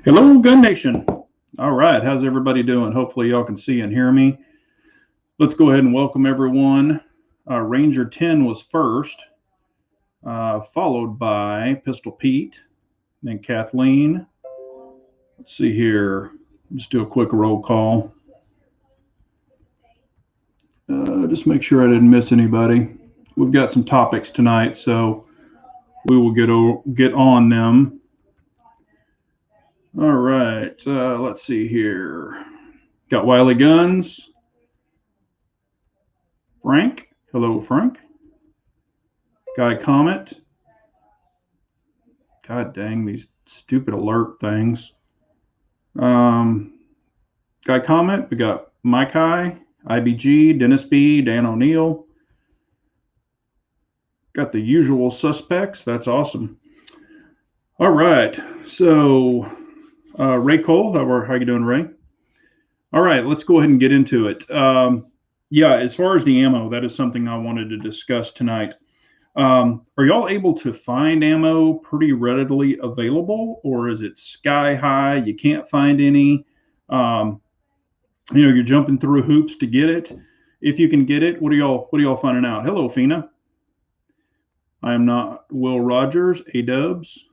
Hello, Gun Nation. All right, how's everybody doing? Hopefully y'all can see and hear me. Let's go ahead and welcome everyone. Ranger 10 was first, followed by Pistol Pete, then Kathleen. Let's see here. Just do a quick roll call. Just make sure I didn't miss anybody. We've got some topics tonight, so we will get on them. All right, let's see here. Got Wiley Guns. Frank. Hello, Frank. Guy Comet. God dang, these stupid alert things. Guy Comet. We got Mike High, IBG, Dennis B, Dan O'Neill. Got the usual suspects. That's awesome. All right. So, Ray Cole, how you doing, Ray? All right, let's go ahead and get into it. Yeah, as far as the ammo, that is something I wanted to discuss tonight. Are y'all able to find ammo pretty readily available, or is it sky high? You can't find any. You're jumping through hoops to get it. If you can get it, what are y'all finding out? Hello, Fina. I am not Will Rogers. A-dubs.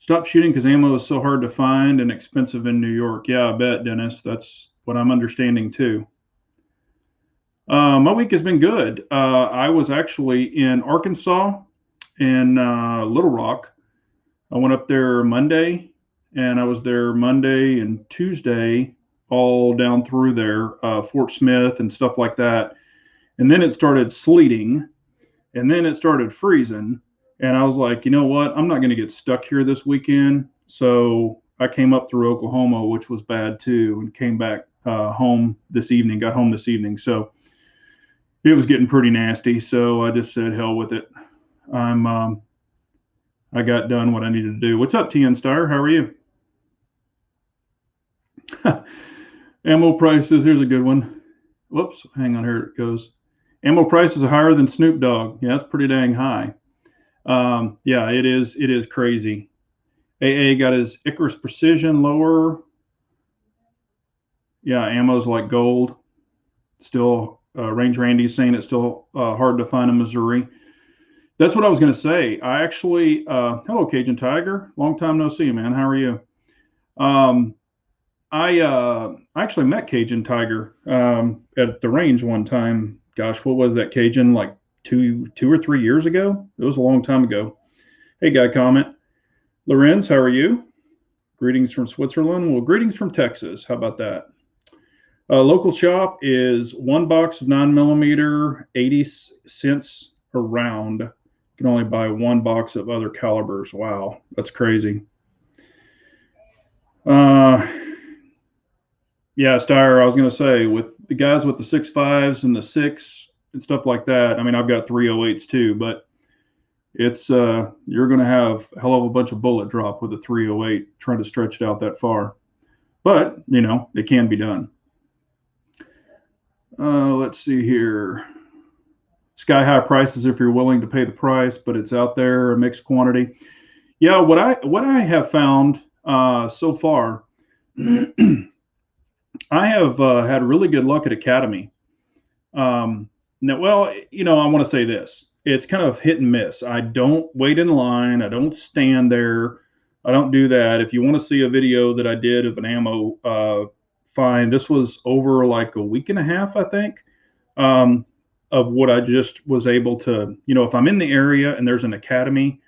Stop shooting because ammo is so hard to find and expensive in New York. Yeah, I bet, Dennis. That's what I'm understanding too. My week has been good. I was actually in Arkansas in Little Rock. I went up there Monday, and I was there Monday and Tuesday, all down through there, Fort Smith and stuff like that. And then it started sleeting, and then it started freezing. And I was like, you know what? I'm not going to get stuck here this weekend. So I came up through Oklahoma, which was bad too, and came back home this evening, got home this evening. So it was getting pretty nasty. So I just said, hell with it. I got done what I needed to do. What's up, TN Star? How are you? Ammo prices. Here's a good one. Whoops. Hang on. Here it goes. Ammo prices are higher than Snoop Dogg. Yeah, that's pretty dang high. Yeah, it is crazy. AA got his Icarus Precision lower. Yeah, ammo's like gold. Still, Range Randy's saying it's still hard to find in Missouri. That's what I was going to say. I actually, hello, Cajun Tiger. Long time no see, man. How are you? I actually met Cajun Tiger at the range one time. Gosh, what was that, Cajun? Like two or 3 years ago. It was a long time ago. Hey, Guy Comment. Lorenz, how are you? Greetings from Switzerland. Well, greetings from Texas. How about that? Local shop is one box of 9mm, 80 cents a round. You can only buy one box of other calibers. Wow, that's crazy. Yeah, Steyer, I was going to say, with the guys with the 6.5s and the 6 and stuff like that, I mean, I've got 308s too, but it's you're going to have a hell of a bunch of bullet drop with a 308 trying to stretch it out that far. But, it can be done. Let's see here. Sky high prices if you're willing to pay the price, but it's out there, a mixed quantity. Yeah, what I have found so far, I have had really good luck at Academy. Now, well, I want to say this. It's kind of hit and miss. I don't wait in line. I don't stand there. I don't do that. If you want to see a video that I did of an ammo find, this was over like a week and a half, I think, of what I just was able to, if I'm in the area and there's an Academy,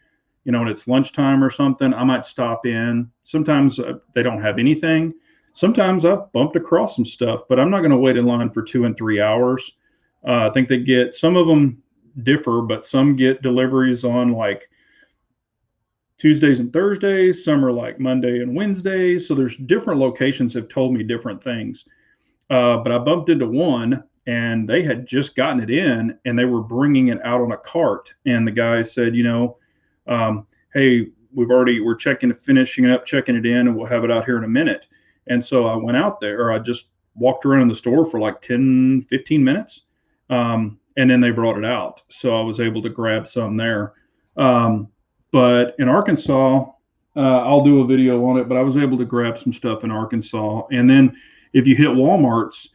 and it's lunchtime or something, I might stop in. Sometimes they don't have anything. Sometimes I've bumped across some stuff, but I'm not going to wait in line for 2 and 3 hours. I think they get, some of them differ, but some get deliveries on like Tuesdays and Thursdays. Some are like Monday and Wednesdays. So there's different locations have told me different things. But I bumped into one and they had just gotten it in and they were bringing it out on a cart. And the guy said, hey, we're finishing it up, checking it in, and we'll have it out here in a minute. And so I went out there, or I just walked around the store for like 10, 15 minutes. And then they brought it out. So I was able to grab some there. But in Arkansas, I'll do a video on it, but I was able to grab some stuff in Arkansas. And then if you hit Walmart's,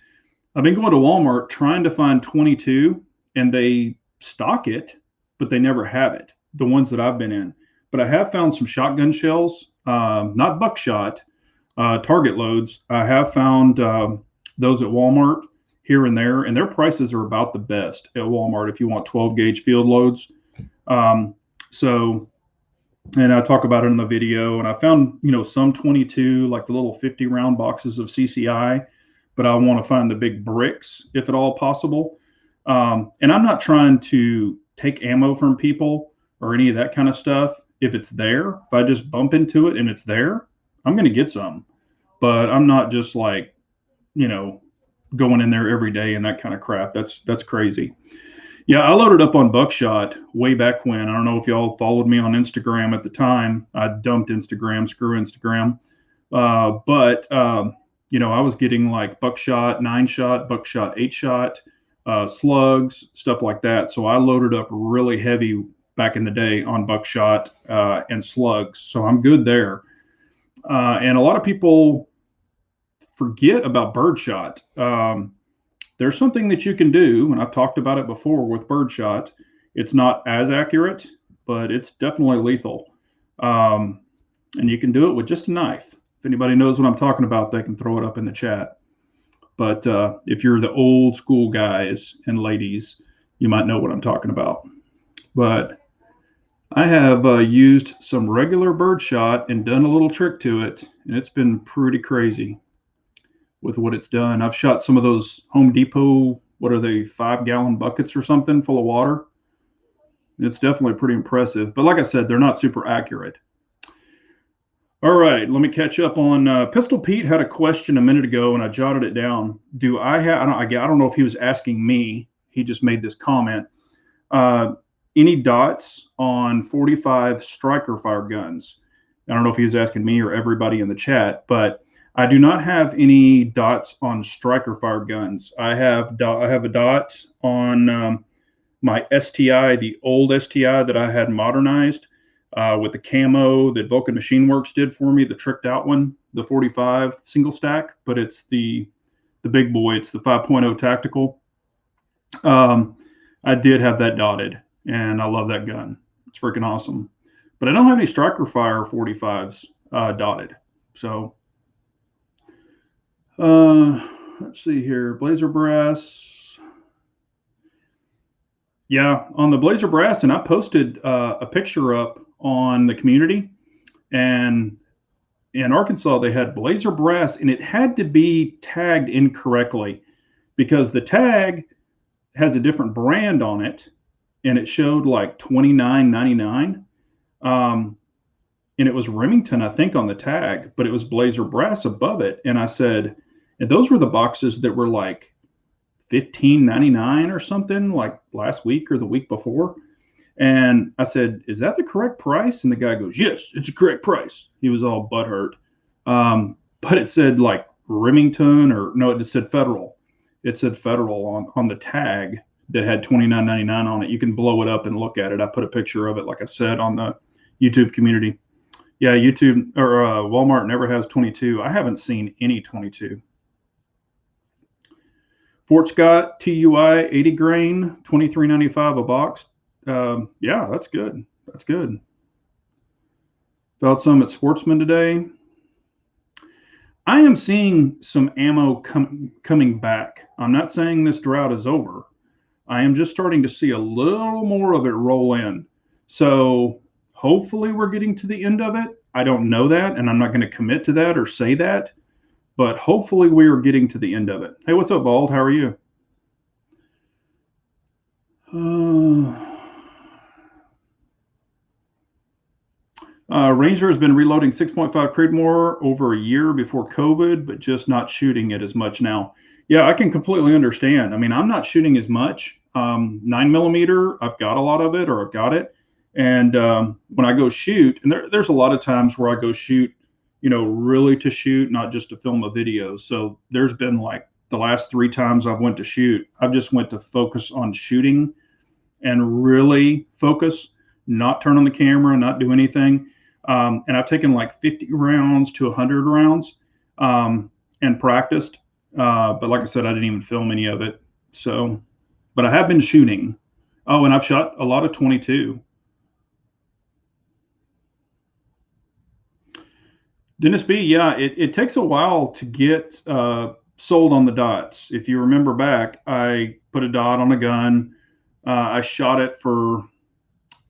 I've been going to Walmart trying to find 22, and they stock it, but they never have it, the ones that I've been in. But I have found some shotgun shells, not buckshot, target loads. I have found those at Walmart here and there, and their prices are about the best at Walmart if you want 12 gauge field loads. Um, so, and I talk about it in the video. And I found, some 22, like the little 50 round boxes of CCI, but I want to find the big bricks if at all possible. And I'm not trying to take ammo from people or any of that kind of stuff. If it's there, if I just bump into it and it's there, I'm going to get some. But I'm not just like, you know, going in there every day and that kind of crap. That's crazy. Yeah, I loaded up on buckshot way back when. I don't know if y'all followed me on Instagram at the time. I dumped Instagram, screw Instagram. But I was getting like buckshot, 9-shot, buckshot, 8-shot, slugs, stuff like that. So I loaded up really heavy back in the day on buckshot and slugs. So I'm good there. And a lot of people forget about birdshot. There's something that you can do, and I've talked about it before with birdshot. It's not as accurate, but it's definitely lethal. And you can do it with just a knife. If anybody knows what I'm talking about, they can throw it up in the chat. But if you're the old school guys and ladies, you might know what I'm talking about. But I have used some regular birdshot and done a little trick to it, and it's been pretty crazy with what it's done. I've shot some of those Home Depot, what are they, 5-gallon buckets or something full of water. It's definitely pretty impressive. But like I said, they're not super accurate. All right, let me catch up on Pistol Pete had a question a minute ago, and I jotted it down. Do I have? I don't know if he was asking me. He just made this comment. Any dots on 45 striker fire guns? I don't know if he was asking me or everybody in the chat, but I do not have any dots on striker fire guns. I have a dot on my STI, the old STI that I had modernized with the camo that Vulcan Machine Works did for me, the tricked out one, the 45 single stack, but it's the big boy. It's the 5.0 tactical. I did have that dotted, and I love that gun. It's freaking awesome. But I don't have any striker fire 45s dotted. So let's see here. Blazer brass. Yeah, on the Blazer brass, and I posted a picture up on the community, and in Arkansas they had Blazer brass, and it had to be tagged incorrectly because the tag has a different brand on it, and it showed like $29.99, and it was Remington, I think, on the tag, but it was Blazer brass above it. And I said, and those were the boxes that were like $15.99 or something, like last week or the week before. And I said, is that the correct price? And the guy goes, yes, it's a correct price. He was all butthurt. But it said like Remington, or no, it just said Federal. It said Federal on the tag that had $29.99 on it. You can blow it up and look at it. I put a picture of it, like I said, on the YouTube community. Yeah, YouTube or Walmart never has 22. I haven't seen any 22. Fort Scott TUI 80 grain, $23.95 a box. Yeah, that's good. That's good. Found some at Sportsman today. I am seeing some ammo coming back. I'm not saying this drought is over. I am just starting to see a little more of it roll in. So hopefully we're getting to the end of it. I don't know that, and I'm not going to commit to that or say that, but hopefully we are getting to the end of it. Hey, what's up, Bald? How are you? Ranger has been reloading 6.5 Creedmoor over a year before COVID, but just not shooting it as much now. Yeah, I can completely understand. I mean, I'm not shooting as much. 9mm, I've got a lot of it, or I've got it. And when I go shoot, and there's a lot of times where I go shoot, really to shoot, not just to film a video. So there's been like the last 3 times I've went to shoot, I've just went to focus on shooting and really focus, not turn on the camera, not do anything. And I've taken like 50 rounds to 100 rounds and practiced. But like I said, I didn't even film any of it. So, but I have been shooting. Oh, and I've shot a lot of 22. Dennis B, yeah, it takes a while to get sold on the dots. If you remember back, I put a dot on a gun. I shot it for,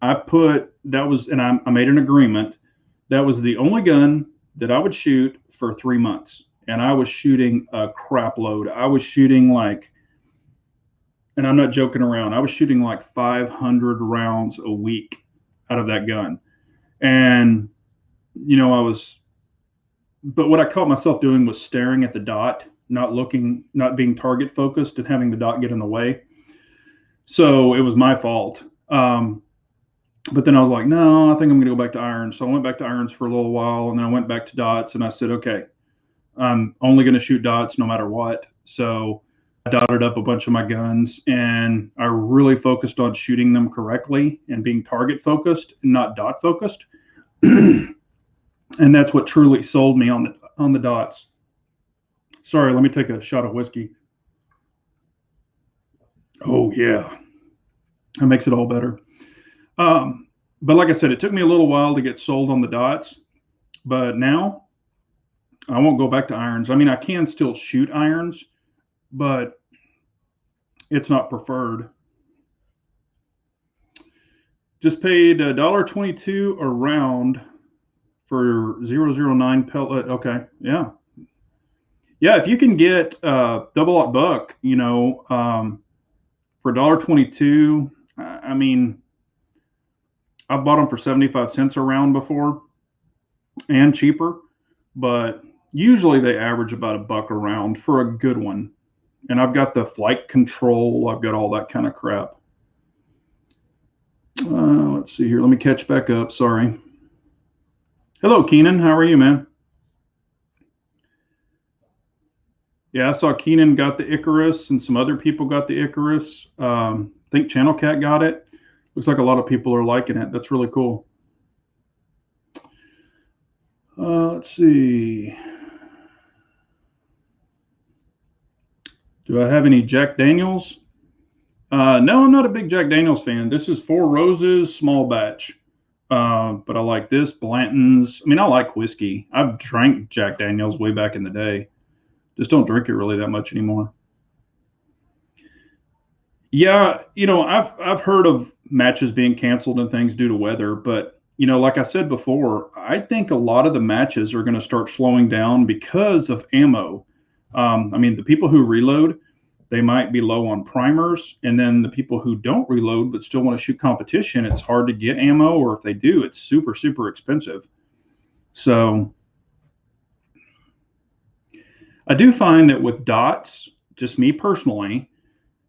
and I made an agreement. That was the only gun that I would shoot for 3 months. And I was shooting a crap load. I was shooting like, and I'm not joking around, I was shooting like 500 rounds a week out of that gun. And, but what I caught myself doing was staring at the dot, not looking, not being target focused and having the dot get in the way. So it was my fault. But then I was like, no, I think I'm going to go back to irons. So I went back to irons for a little while, and then I went back to dots, and I said, okay, I'm only going to shoot dots no matter what. So I dotted up a bunch of my guns, and I really focused on shooting them correctly and being target focused, not dot focused. And that's what truly sold me on the dots. Sorry, let me take a shot of whiskey. Oh yeah, that makes it all better. But like I said, it took me a little while to get sold on the dots, but now I won't go back to irons. I mean, I can still shoot irons, but it's not preferred. Just paid $1.22 a round for 009 pellet. Okay, yeah. Yeah, if you can get double aught buck, for $1.22, I mean, I've bought them for 75 cents a round before and cheaper, but usually they average about $1 a round for a good one. And I've got the flight control, I've got all that kind of crap. Let's see here. Let me catch back up. Sorry. Hello, Keenan. How are you, man? Yeah, I saw Keenan got the Icarus and some other people got the Icarus. I think Channel Cat got it. Looks like a lot of people are liking it. That's really cool. Let's see. Do I have any Jack Daniels? No, I'm not a big Jack Daniels fan. This is Four Roses small batch. But I like this, Blanton's. I mean, I like whiskey. I've drank Jack Daniels way back in the day. Just don't drink it really that much anymore. Yeah, I've heard of matches being canceled and things due to weather, but like I said before, I think a lot of the matches are going to start slowing down because of ammo. I mean, the people who reload, they might be low on primers, and then the people who don't reload but still want to shoot competition, it's hard to get ammo, or if they do, it's super, super expensive. So I do find that with dots, just me personally,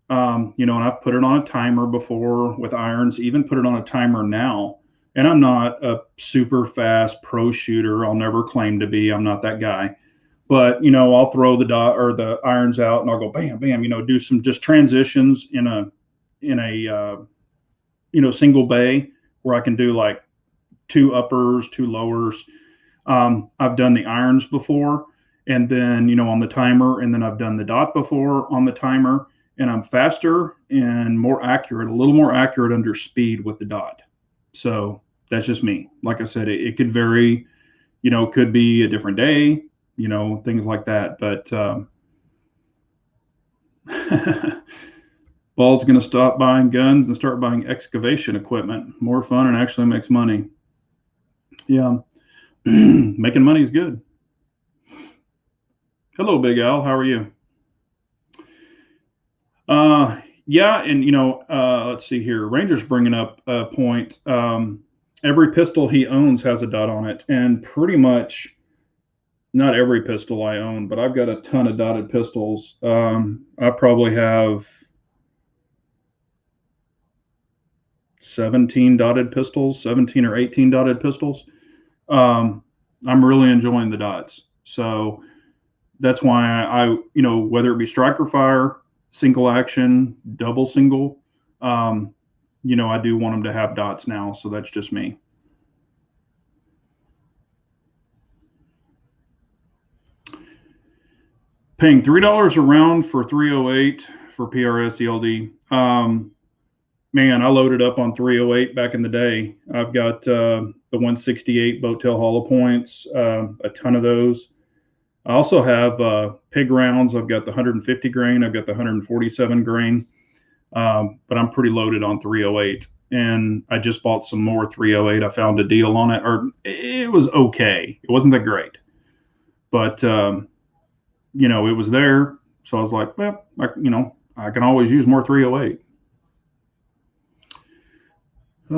and I've put it on a timer before with irons, even put it on a timer now. And I'm not a super fast pro shooter. I'll never claim to be. I'm not that guy. But, I'll throw the dot or the irons out and I'll go bam, bam, do some just transitions in a single bay where I can do like 2 uppers, 2 lowers. I've done the irons before and then, on the timer, and then I've done the dot before on the timer, and I'm faster and more accurate, a little more accurate under speed with the dot. So that's just me. Like I said, it could vary, could be a different day, things like that. But Bald's going to stop buying guns and start buying excavation equipment. More fun and actually makes money. Yeah. Making money is good. Hello, Big Al. How are you? Yeah, and let's see here. Ranger's bringing up a point. Every pistol he owns has a dot on it, and pretty much not every pistol I own, but I've got a ton of dotted pistols. I probably have 17 dotted pistols, 17 or 18 dotted pistols. I'm really enjoying the dots. So that's why whether it be striker fire, single action, double single, I do want them to have dots now. So that's just me. Paying $3 a round for 308 for PRS ELD. Man, I loaded up on 308 back in the day. I've got the 168 Boattail hollow points, a ton of those. I also have pig rounds. I've got the 150 grain. I've got the 147 grain. But I'm pretty loaded on 308. And I just bought some more 308. I found a deal on it, or it was okay. It wasn't that great, but it was there. So I was like, well, I can always use more 308. I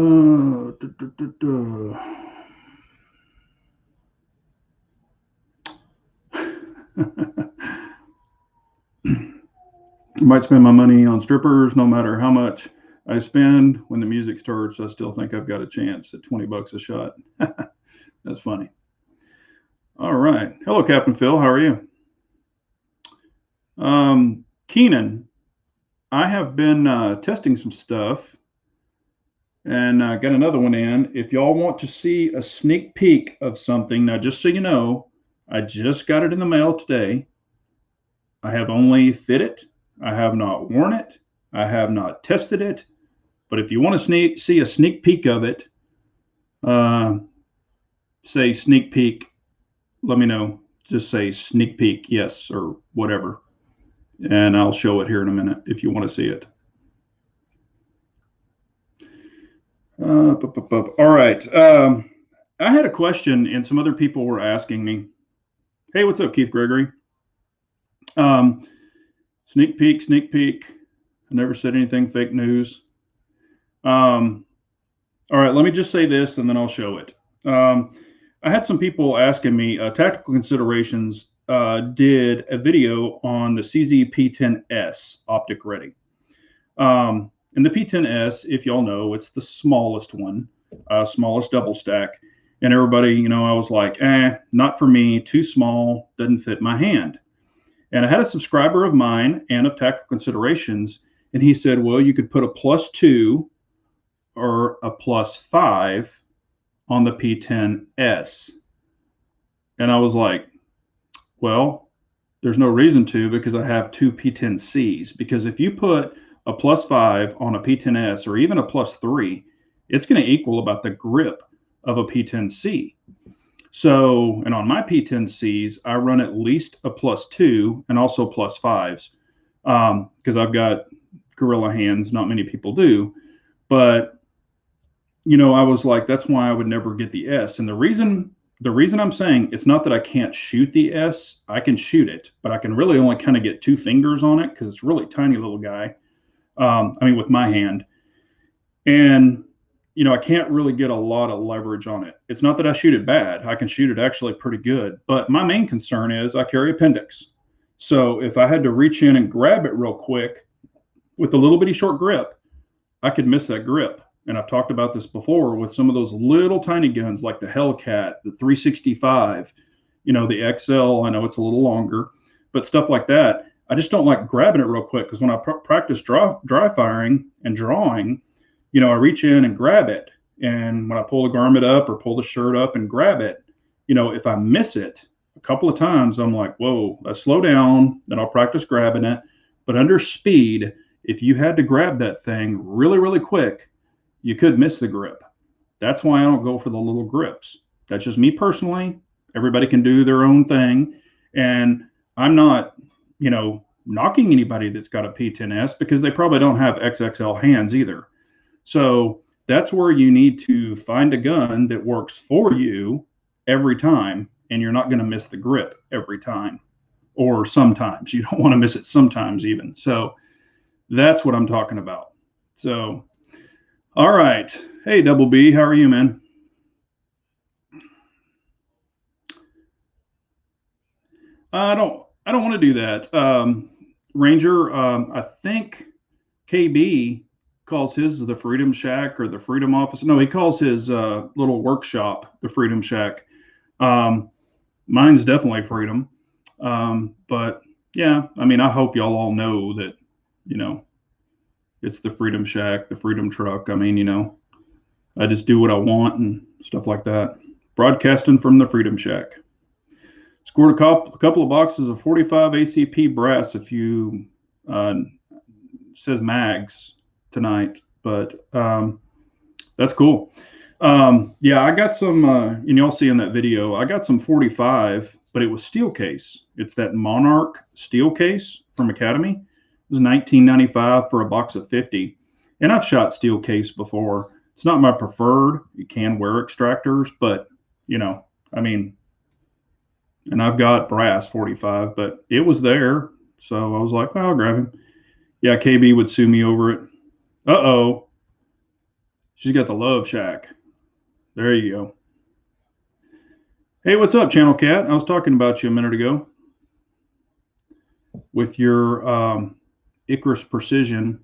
might spend my money on strippers no matter how much I spend. When the music starts, I still think I've got a chance at $20 a shot. That's funny. All right. Hello, Captain Phil. How are you? Keenan, I have been testing some stuff and got another one in. If y'all want to see a sneak peek of something, now just so you know, I just got it in the mail today. I have only fit it. I have not worn it. I have not tested it. But if you want to see a sneak peek of it, say sneak peek, let me know. Just say sneak peek, yes, or whatever. And I'll show it here in a minute if you want to see it. All right. I had a question, and some other people were asking me, hey, what's up, Keith Gregory? Sneak peek. I never said anything fake news. All right, let me just say this, and then I'll show it. I had some people asking me, Tactical Considerations did a video on the CZ P10S optic ready. And the P10S, if y'all know, it's the smallest one, smallest double stack. And everybody, I was like, not for me, too small, doesn't fit my hand. And I had a subscriber of mine and of Tactical Considerations, and he said, well, you could put a +2 or a +5 on the P10S. And I was like, well, there's no reason to, because I have two P10Cs. Because if you put a +5 on a P10S or even a +3, it's going to equal about the grip of a P10C. So, and on my P10Cs, I run at least a +2 and also +5s because I've got gorilla hands. Not many people do. But, I was like, that's why I would never get the S. And the reason I'm saying it's not that I can't shoot the S. I can shoot it, but I can really only kind of get 2 fingers on it because it's a really tiny little guy. With my hand. And, I can't really get a lot of leverage on it. It's not that I shoot it bad. I can shoot it actually pretty good. But my main concern is I carry appendix. So if I had to reach in and grab it real quick with a little bitty short grip, I could miss that grip. And I've talked about this before with some of those little tiny guns like the Hellcat, the 365, the XL. I know it's a little longer, but stuff like that. I just don't like grabbing it real quick because when I practice dry firing and drawing, I reach in and grab it. And when I pull the garment up or pull the shirt up and grab it, if I miss it a couple of times, I'm like, whoa, let's slow down. Then I'll practice grabbing it. But under speed, if you had to grab that thing really, really quick, you could miss the grip. That's why I don't go for the little grips. That's just me personally. Everybody can do their own thing. And I'm not, knocking anybody that's got a P10S because they probably don't have XXL hands either. So that's where you need to find a gun that works for you every time, and you're not going to miss the grip every time, or sometimes. You don't want to miss it sometimes even. So that's what I'm talking about. So, all right. Hey, Double B, how are you, man? I don't want to do that. Ranger, I think KB calls his the Freedom Shack or the Freedom Office. No, he calls his little workshop the Freedom Shack. Mine's definitely Freedom. But yeah, I hope y'all all know that, it's the Freedom Shack, the Freedom Truck. I just do what I want and stuff like that. Broadcasting from the Freedom Shack. Scored a couple of boxes of 45 ACP brass. If you says mags tonight, but that's cool. Yeah, I got some, and you'll see in that video, I got some 45, but it was steel case. It's that Monarch steel case from Academy. It was $19.95 for a box of 50. And I've shot steel case before. It's not my preferred. You can wear extractors, but I mean, and I've got brass 45, but it was there. So I was like, well, I'll grab him. Yeah, KB would sue me over it. Uh-oh. She's got the Love Shack. There you go. Hey, what's up, Channel Cat? I was talking about you a minute ago with your Icarus Precision.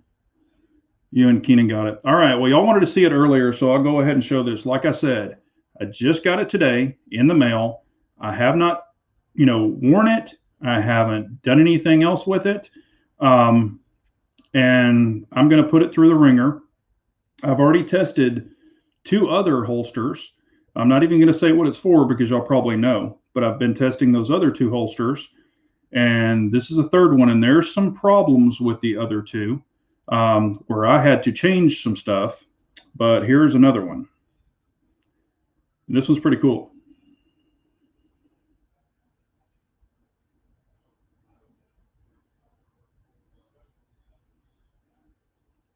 You and Keenan got it. All right. Well, y'all wanted to see it earlier, so I'll go ahead and show this. Like I said, I just got it today in the mail. I have not, worn it. I haven't done anything else with it. And I'm going to put it through the ringer. I've already tested 2 other holsters. I'm not even going to say what it's for because y'all probably know, but I've been testing those other 2 holsters. And this is a 3rd one. And there's some problems with the other 2 where I had to change some stuff. But here's another one. And this one's pretty cool.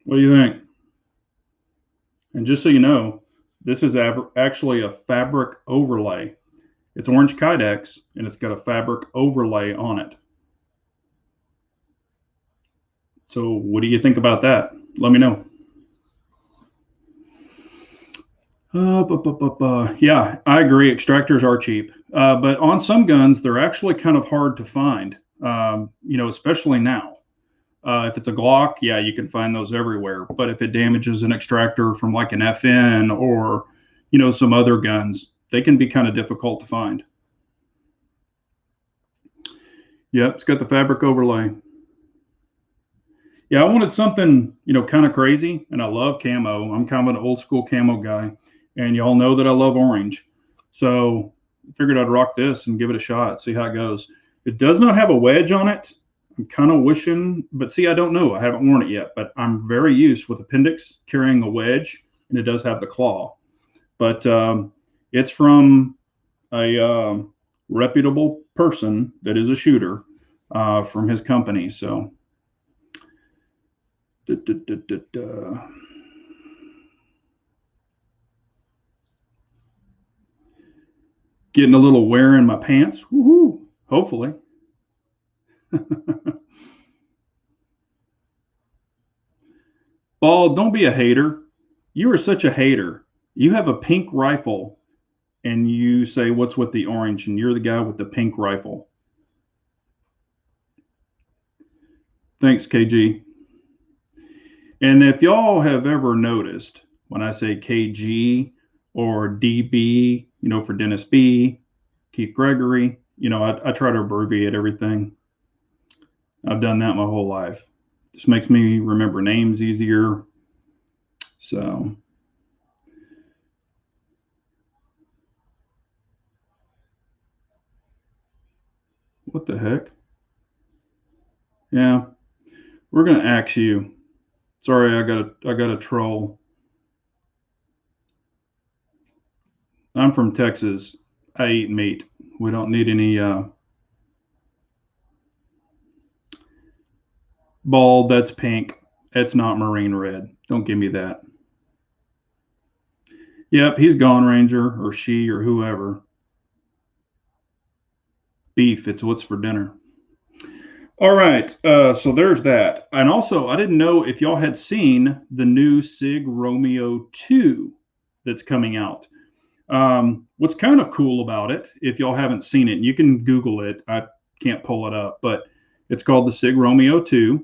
What do you think? And just so you know, this is actually a fabric overlay. It's orange Kydex, and it's got a fabric overlay on it. So what do you think about that? Let me know. Yeah, I agree. Extractors are cheap. But on some guns, they're actually kind of hard to find, especially now. If it's a Glock, yeah, you can find those everywhere. But if it damages an extractor from like an FN or, some other guns, they can be kind of difficult to find. Yep, it's got the fabric overlay. Yeah, I wanted something, kind of crazy, and I love camo. I'm kind of an old school camo guy, and y'all know that I love orange. So I figured I'd rock this and give it a shot, see how it goes. It does not have a wedge on it. I'm kind of wishing, but see, I don't know. I haven't worn it yet, but I'm very used with appendix carrying a wedge, and it does have the claw. But it's from a reputable person that is a shooter from his company. So, getting a little wear in my pants. Woohoo! Hopefully. Ball, don't be a hater. You are such a hater. You have a pink rifle and you say, what's with the orange? And you're the guy with the pink rifle. Thanks, KG. And if y'all have ever noticed when I say KG or DB, for Dennis B, Keith Gregory, I try to abbreviate everything. I've done that my whole life. Just makes me remember names easier. So, what the heck? Yeah, we're gonna axe you. Sorry, I got a troll. I'm from Texas. I eat meat. We don't need any bald. That's pink. It's not marine red. Don't give me that. Yep, he's gone, Ranger, or she, or whoever. Beef. It's what's for dinner. All right, so there's that. And also, I didn't know if y'all had seen the new Sig Romeo Ii that's coming out. What's kind of cool about it, if y'all haven't seen it, you can Google it. I can't pull it up, but it's called the Sig Romeo Ii.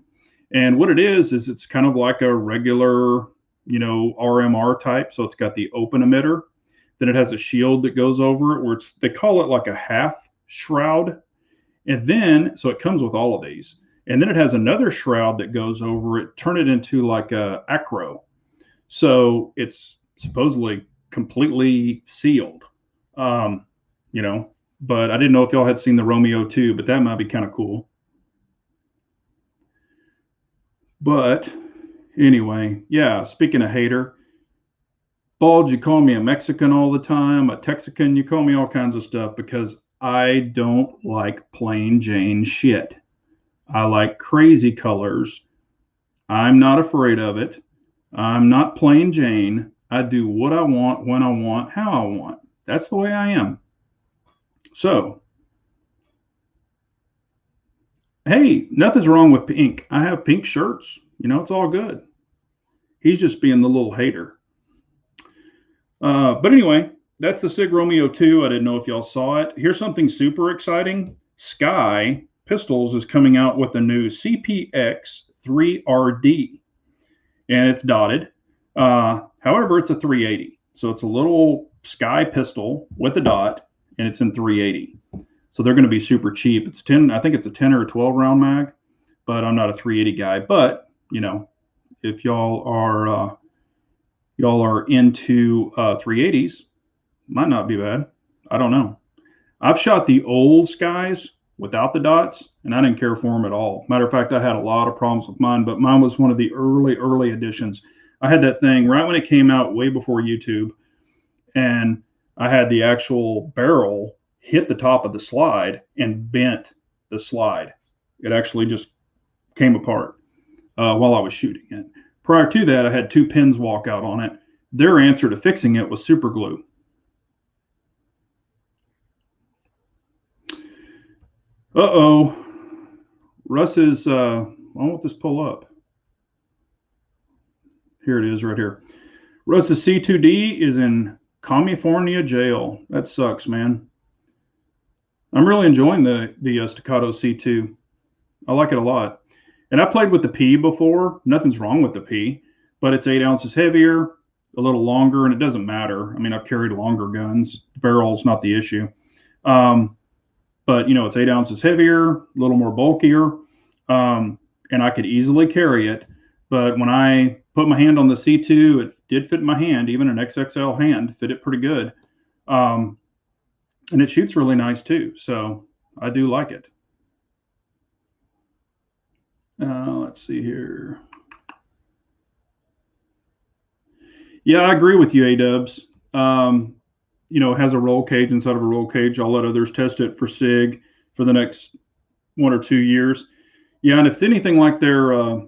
And what it is it's kind of like a regular, RMR type. So it's got the open emitter. Then it has a shield that goes over it where they call it like a half shroud. And then, so it comes with all of these. And then it has another shroud that goes over it, turn it into like a acro. So it's supposedly completely sealed. But I didn't know if y'all had seen the Romeo Ii, but that might be kind of cool. But anyway, yeah, speaking of hater, Bald, you call me a Mexican all the time, a Texican, you call me all kinds of stuff because I don't like plain Jane shit. I like crazy colors. I'm not afraid of it. I'm not plain Jane. I do what I want, when I want, how I want. That's the way I am. So, hey, nothing's wrong with pink. I have pink shirts. It's all good. He's just being the little hater. But anyway, that's the Sig Romeo Ii. I didn't know if y'all saw it. Here's something super exciting. Sky Pistols is coming out with a new CPX 3RD, and it's dotted. However, it's a 380. So it's a little Sky pistol with a dot, and it's in 380. So they're going to be super cheap. It's 10, I think it's a 10 or a 12 round mag, but I'm not a 380 guy. But, if y'all are into 380s, might not be bad. I don't know. I've shot the old Skies without the dots, and I didn't care for them at all. Matter of fact, I had a lot of problems with mine, but mine was one of the early editions. I had that thing right when it came out, way before YouTube, and I had the actual barrel hit the top of the slide and bent the slide. It actually just came apart while I was shooting it. Prior to that, I had 2 pins walk out on it. Their answer to fixing it was super glue. Uh-oh. Russ is, why won't this pull up? Here it is right here. Russ's C2D is in California jail. That sucks, man. I'm really enjoying the Staccato C2. I like it a lot. And I played with the P before. Nothing's wrong with the P, but it's 8 ounces heavier, a little longer, and it doesn't matter. I mean, I've carried longer guns. The barrel's not the issue. But, it's 8 ounces heavier, a little more bulkier, and I could easily carry it. But when I put my hand on the C2, it did fit my hand. Even an XXL hand fit it pretty good. And it shoots really nice, too. So I do like it. Let's see here. Yeah, I agree with you, A-Dubs. It has a roll cage inside of a roll cage. I'll let others test it for SIG for the next 1 or 2 years. Yeah, and if it's anything like their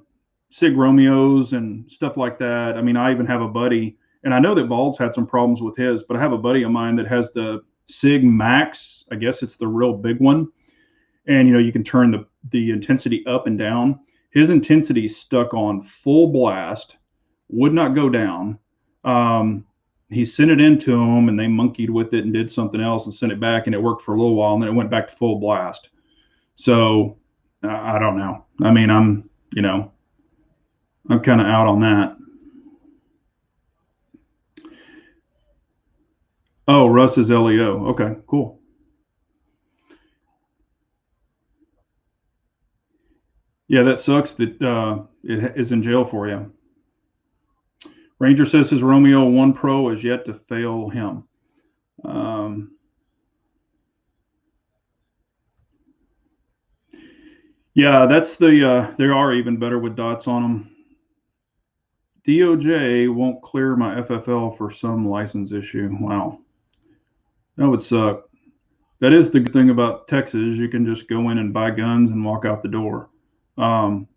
Sig Romeos and stuff like that, I mean, I even have a buddy, and I know that Bald's had some problems with his, but I have a buddy of mine that has the Sig Max. I guess it's the real big one. And, you can turn the intensity up and down. His intensity stuck on full blast, would not go down. He sent it into them, and they monkeyed with it and did something else and sent it back, and it worked for a little while, and then it went back to full blast. So I don't know. I mean, I'm kind of out on that. Oh, Russ is LEO. Okay, cool. Yeah, that sucks that it is in jail for you. Ranger says his Romeo 1 Pro is yet to fail him. Yeah, that's they are even better with dots on them. DOJ won't clear my FFL for some license issue. Wow. That would suck. That is the good thing about Texas. You can just go in and buy guns and walk out the door. And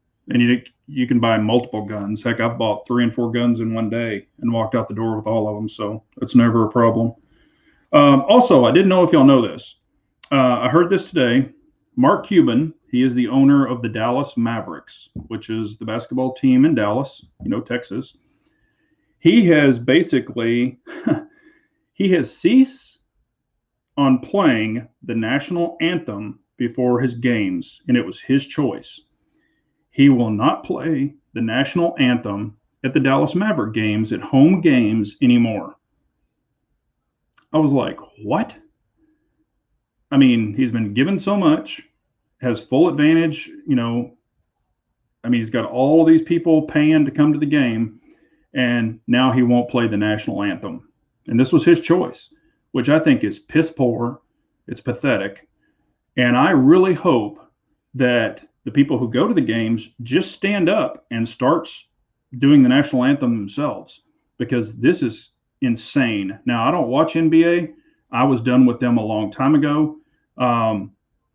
you can buy multiple guns. Heck, I've bought 3 and 4 guns in one day and walked out the door with all of them. So it's never a problem. Also, I didn't know if y'all know this. I heard this today. Mark Cuban, he is the owner of the Dallas Mavericks, which is the basketball team in Dallas, Texas. He has basically, he has ceased on playing the national anthem before his games, and it was his choice. He will not play the national anthem at the Dallas Maverick games, at home games anymore. I was like, what? I mean, he's been given so much, has full advantage, I mean, he's got all of these people paying to come to the game, and now he won't play the national anthem. And this was his choice, which I think is piss poor. It's pathetic. And I really hope that the people who go to the games just stand up and starts doing the national anthem themselves, because this is insane. Now, I don't watch NBA. I was done with them a long time ago. Um,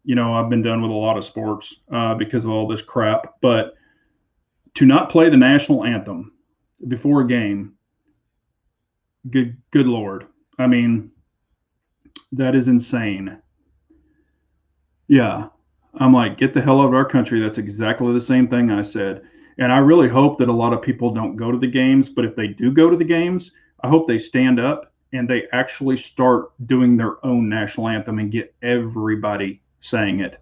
I've been done with a lot of sports because of all this crap. But to not play the national anthem before a game, good Lord. I mean, that is insane. Yeah. I'm like, get the hell out of our country. That's exactly the same thing I said. And I really hope that a lot of people don't go to the games, but if they do go to the games, I hope they stand up and they actually start doing their own national anthem and get everybody saying it.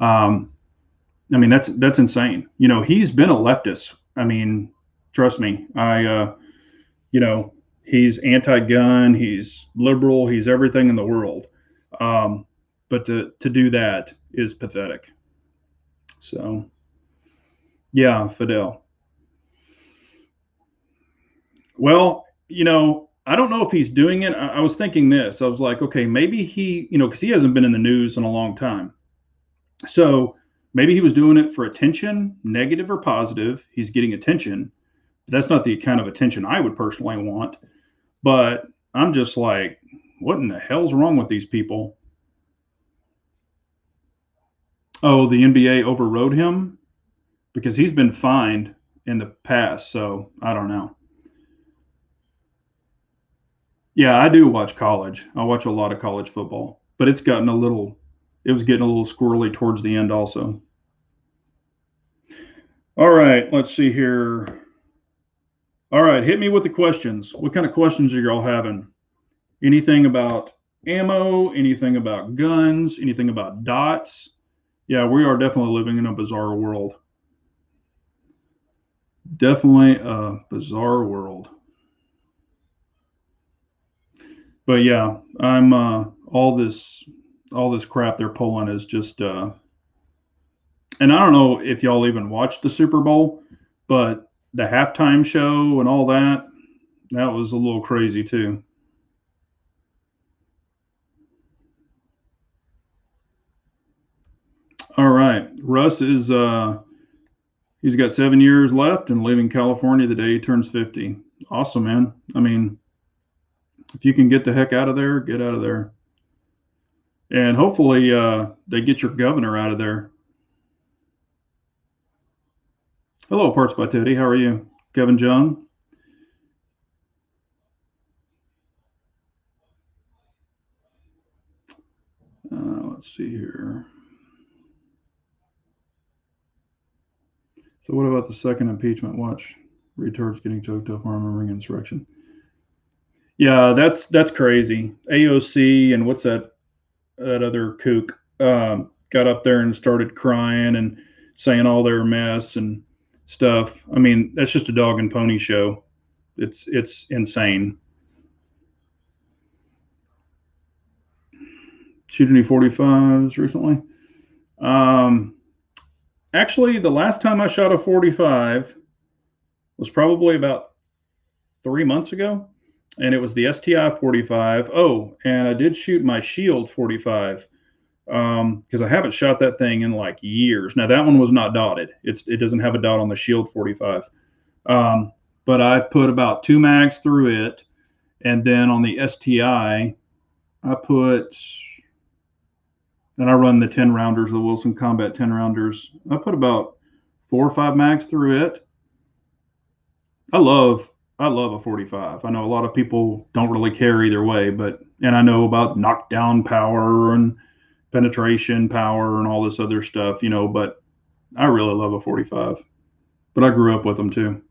Um, I mean, that's insane. He's been a leftist. I mean, trust me. You know, he's anti-gun, he's liberal, he's everything in the world. Um, but to do that is pathetic. So, yeah, Fidel. Well, I don't know if he's doing it. I was thinking this. I was like, okay, maybe he, because he hasn't been in the news in a long time. So maybe he was doing it for attention, negative or positive. He's getting attention. That's not the kind of attention I would personally want. But I'm just like, what in the hell's wrong with these people? Oh, the NBA overrode him because he's been fined in the past. So I don't know. Yeah, I do watch college. I watch a lot of college football, but it was getting a little squirrely towards the end also. All right, let's see here. All right, hit me with the questions. What kind of questions are y'all having? Anything about ammo? Anything about guns? Anything about dots? Yeah, we are definitely living in a bizarre world. Definitely a bizarre world. But yeah, I'm all this crap they're pulling is just and I don't know if y'all even watched the Super Bowl, but the halftime show and all that was a little crazy too. All right. Russ is he's got 7 years left and leaving California the day he turns 50. Awesome, man. I mean, if you can get the heck out of there, get out of there. And hopefully they get your governor out of there. Hello, Parts by Teddy. How are you? Kevin John? Let's see here. So what about the second impeachment? Watch retards getting choked up, arm and ring insurrection. Yeah, that's crazy. AOC and what's that other kook got up there and started crying and saying all their mess and stuff. I mean, that's just a dog and pony show. It's insane. Shoot any 45s recently? Um, Actually, the last time I shot a 45 was probably about 3 months ago, and it was the STI 45. Oh, and I did shoot my Shield 45 because I haven't shot that thing in like years. Now that one was not dotted. It doesn't have a dot on the Shield 45. Um, but I put about 2 mags through it, and then on the STI, I put and I run the 10 rounders, the Wilson Combat 10 rounders. I put about 4 or 5 mags through it. I love I love a 45. I know a lot of people don't really care either way, and I know about knockdown power and penetration power and all this other stuff, but I really love a 45. But I grew up with them too.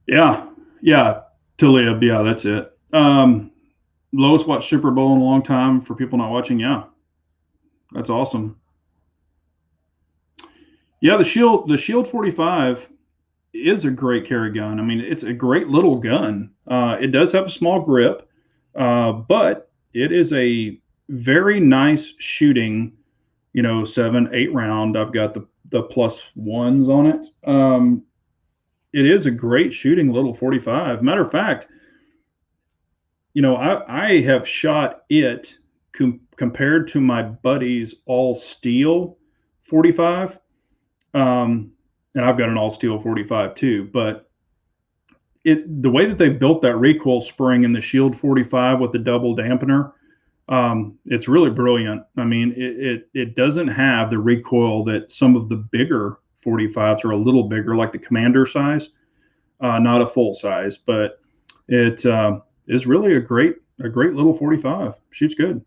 Yeah. Yeah. Talib. Yeah, that's it. Lowest watched Super Bowl in a long time for people not watching. Yeah. That's awesome. Yeah, the Shield 45 is a great carry gun. I mean, it's a great little gun. It does have a small grip, but it is a very nice shooting. 7, 8 round. I've got the plus ones on it. It is a great shooting little 45. Matter of fact, I have shot it compared to my buddy's all steel 45. And I've got an all steel 45 too, but the way that they built that recoil spring in the Shield 45 with the double dampener, it's really brilliant. I mean, it doesn't have the recoil that some of the bigger 45s are a little bigger, like the Commander size, not a full size, but it is really a great little 45. Shoots good.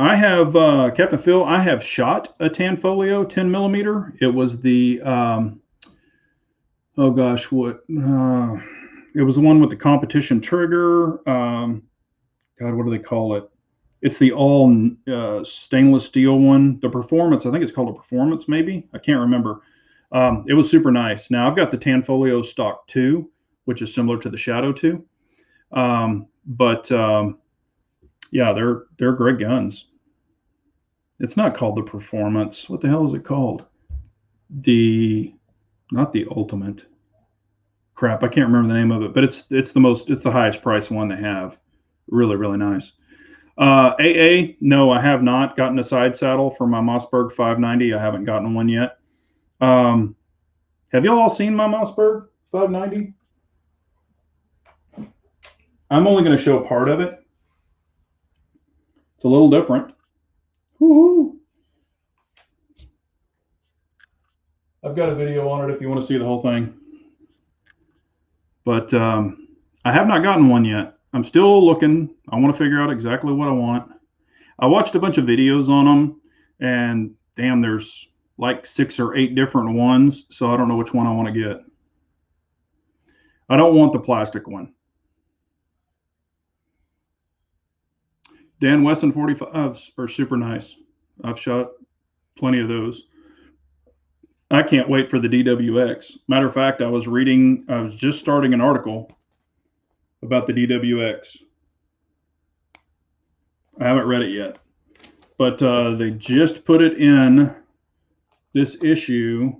I have Captain Phil. I have shot a Tanfoglio 10 millimeter. It was the oh gosh, what? It was the one with the competition trigger. God, what do they call it? It's the all stainless steel one. The performance, I think it's called a performance, maybe. I can't remember. It was super nice. Now I've got the Tanfoglio Stock 2, which is similar to the Shadow 2. But yeah, they're great guns. It's not called the performance. What the hell is it called? Not the ultimate. Crap, I can't remember the name of it, but it's the highest price one they have. Really, really nice. AA, no, I have not gotten a side saddle for my Mossberg 590. I haven't gotten one yet. Have you all seen my Mossberg 590? I'm only going to show part of it. It's a little different. Woo-hoo. I've got a video on it if you want to see the whole thing. But I have not gotten one yet. I'm still looking. I want to figure out exactly what I want. I watched a bunch of videos on them, and damn, there's like 6 or 8 different ones, so I don't know which one I want to get. I don't want the plastic one. Dan Wesson 45s are super nice. I've shot plenty of those. I can't wait for the DWX. Matter of fact, I was just starting an article about the DWX. I haven't read it yet, but they just put it in this issue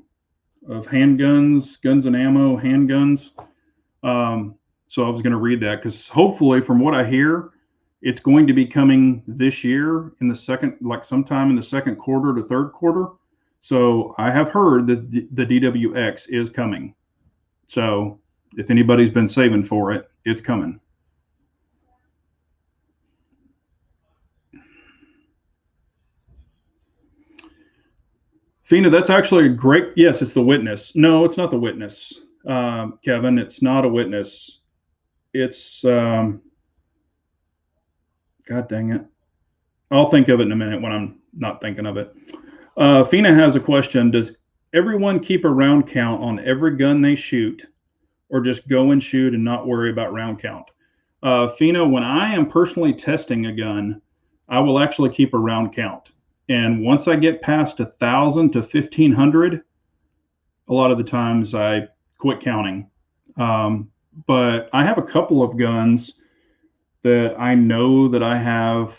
of handguns, guns and ammo, handguns. So I was going to read that because hopefully, from what I hear, it's going to be coming this year in the sometime in the second quarter to third quarter. So I have heard that the DWX is coming. So if anybody's been saving for it, it's coming. Fina, that's actually a great, yes, it's the Witness. No, it's not the Witness, Kevin. It's not a Witness. It's, God dang it. I'll think of it in a minute when I'm not thinking of it. Fina has a question. Does everyone keep a round count on every gun they shoot, or just go and shoot and not worry about round count? Fina, when I am personally testing a gun, I will actually keep a round count. And once I get past 1,000 to 1,500, a lot of the times I quit counting. But I have a couple of guns that I know that I have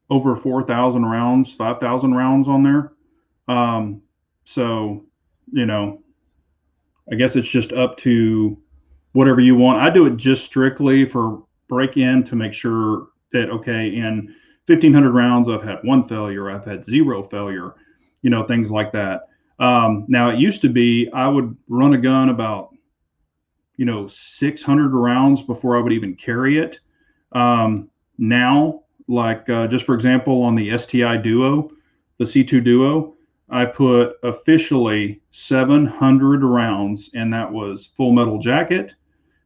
over 4,000 rounds, 5,000 rounds on there. So, I guess it's just up to whatever you want. I do it just strictly for break-in to make sure that, okay, in 1,500 rounds, I've had 1 failure, I've had 0 failure, things like that. Now, it used to be I would run a gun about, 600 rounds before I would even carry it. Now, like just for example, on the STI Duo, the C2 Duo, I put officially 700 rounds, and that was full metal jacket.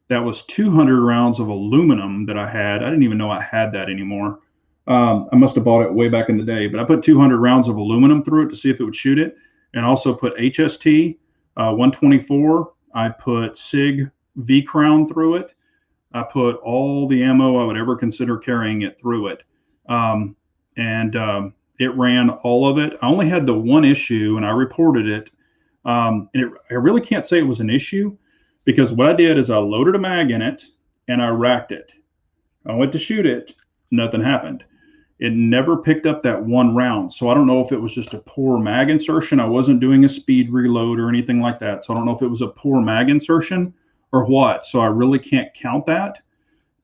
That was 200 rounds of aluminum that I had. I didn't even know I had that anymore. I must have bought it way back in the day, but I put 200 rounds of aluminum through it to see if it would shoot it, and also put HST 124. I put Sig V Crown through it. I put all the ammo I would ever consider carrying it through it. It ran all of it. I only had the one issue, and I reported it. I really can't say it was an issue, because what I did is I loaded a mag in it and I racked it. I went to shoot it, nothing happened. it never picked up that one round. So I don't know if it was just a poor mag insertion. I wasn't doing a speed reload or anything like that. So I don't know if it was a poor mag insertion or what. So I really can't count that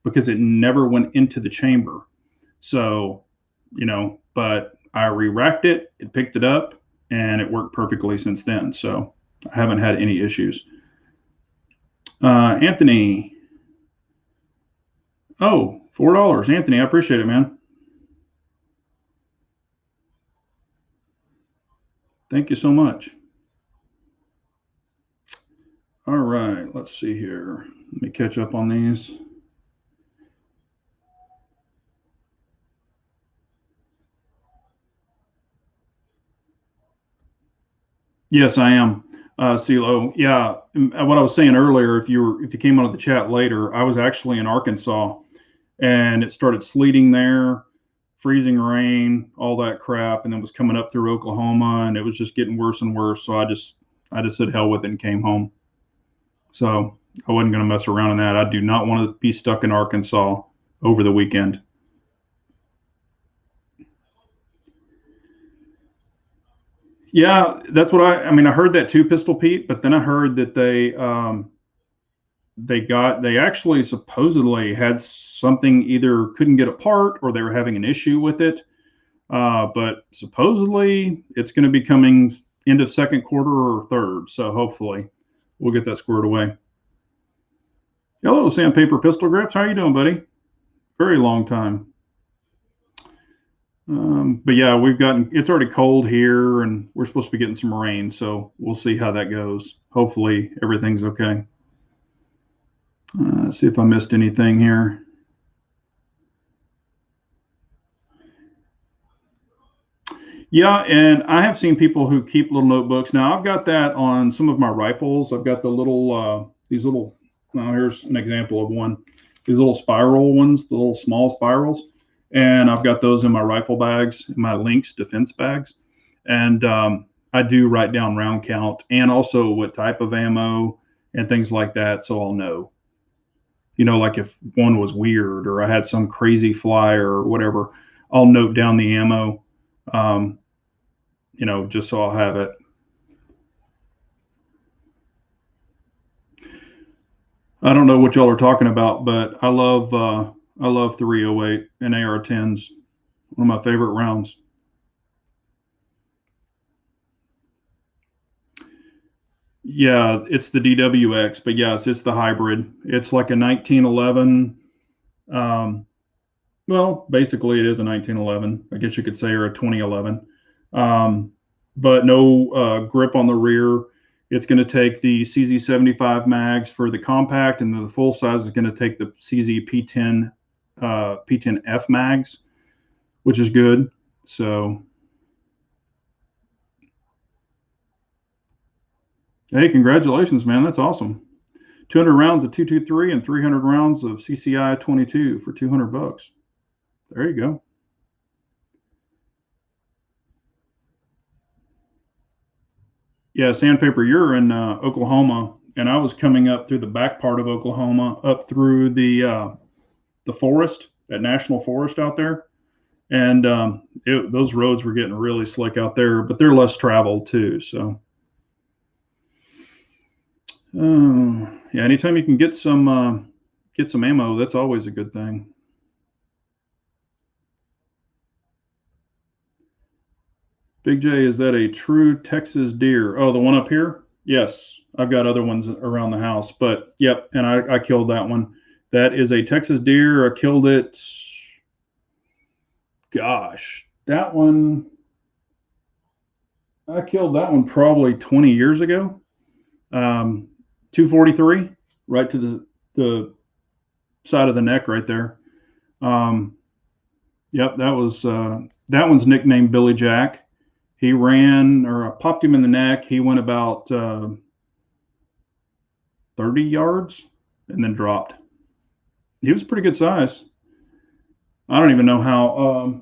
because it never went into the chamber. So, but I re-racked it, it picked it up, and it worked perfectly since then. So I haven't had any issues. Anthony. Oh, $4. Anthony, I appreciate it, man. Thank you so much. All right, let's see here. Let me catch up on these. Yes, I am. CeeLo. Yeah, what I was saying earlier, if you came onto the chat later, I was actually in Arkansas, and it started sleeting there, freezing rain, all that crap, and then was coming up through Oklahoma, and it was just getting worse and worse. So I just said hell with it and came home. So I wasn't going to mess around in that. I do not want to be stuck in Arkansas over the weekend. Yeah, that's what I mean. I heard that too, Pistol Pete, but then I heard that they actually supposedly had something, either couldn't get a part or they were having an issue with it. But supposedly it's going to be coming end of second quarter or third. So hopefully we'll get that squared away. Hello, Sandpaper Pistol Grips. How you doing, buddy? Very long time. But yeah, it's already cold here and we're supposed to be getting some rain. So we'll see how that goes. Hopefully everything's okay. See if I missed anything here. Yeah, and I have seen people who keep little notebooks. Now I've got that on some of my rifles. I've got the little these little. Now here's an example of one. These little spiral ones, the little small spirals, and I've got those in my rifle bags, in my Lynx defense bags, and I do write down round count and also what type of ammo and things like that, so I'll know. Like if one was weird or I had some crazy fly or whatever, I'll note down the ammo. Um, just so I'll have it. I don't know what y'all are talking about, but I love 308 and AR-10s. One of my favorite rounds. Yeah, it's the DWX, but yes, it's the hybrid. It's like a 1911. Well, basically, it is a 1911. I guess you could say, or a 2011. But no grip on the rear. It's going to take the CZ75 mags for the compact, and the full size is going to take the CZ P10 P10F mags, which is good. So, hey, congratulations, man! That's awesome. 200 rounds of 223 and 300 rounds of CCI 22 for $200. There you go. Yeah, Sandpaper, you're in Oklahoma, and I was coming up through the back part of Oklahoma, up through the forest, that national forest out there, and those roads were getting really slick out there, but they're less traveled too. So, yeah, anytime you can get some ammo, that's always a good thing. Big J, is that a true Texas deer? Oh, the one up here? Yes, I've got other ones around the house, but yep, and I killed that one. That is a Texas deer. I killed it. Gosh, that one. I killed that one probably 20 years ago. 243, right to the side of the neck, right there. Yep, that one's nicknamed Billy Jack. He ran, or I popped him in the neck. He went about 30 yards and then dropped. He was pretty good size. I don't even know how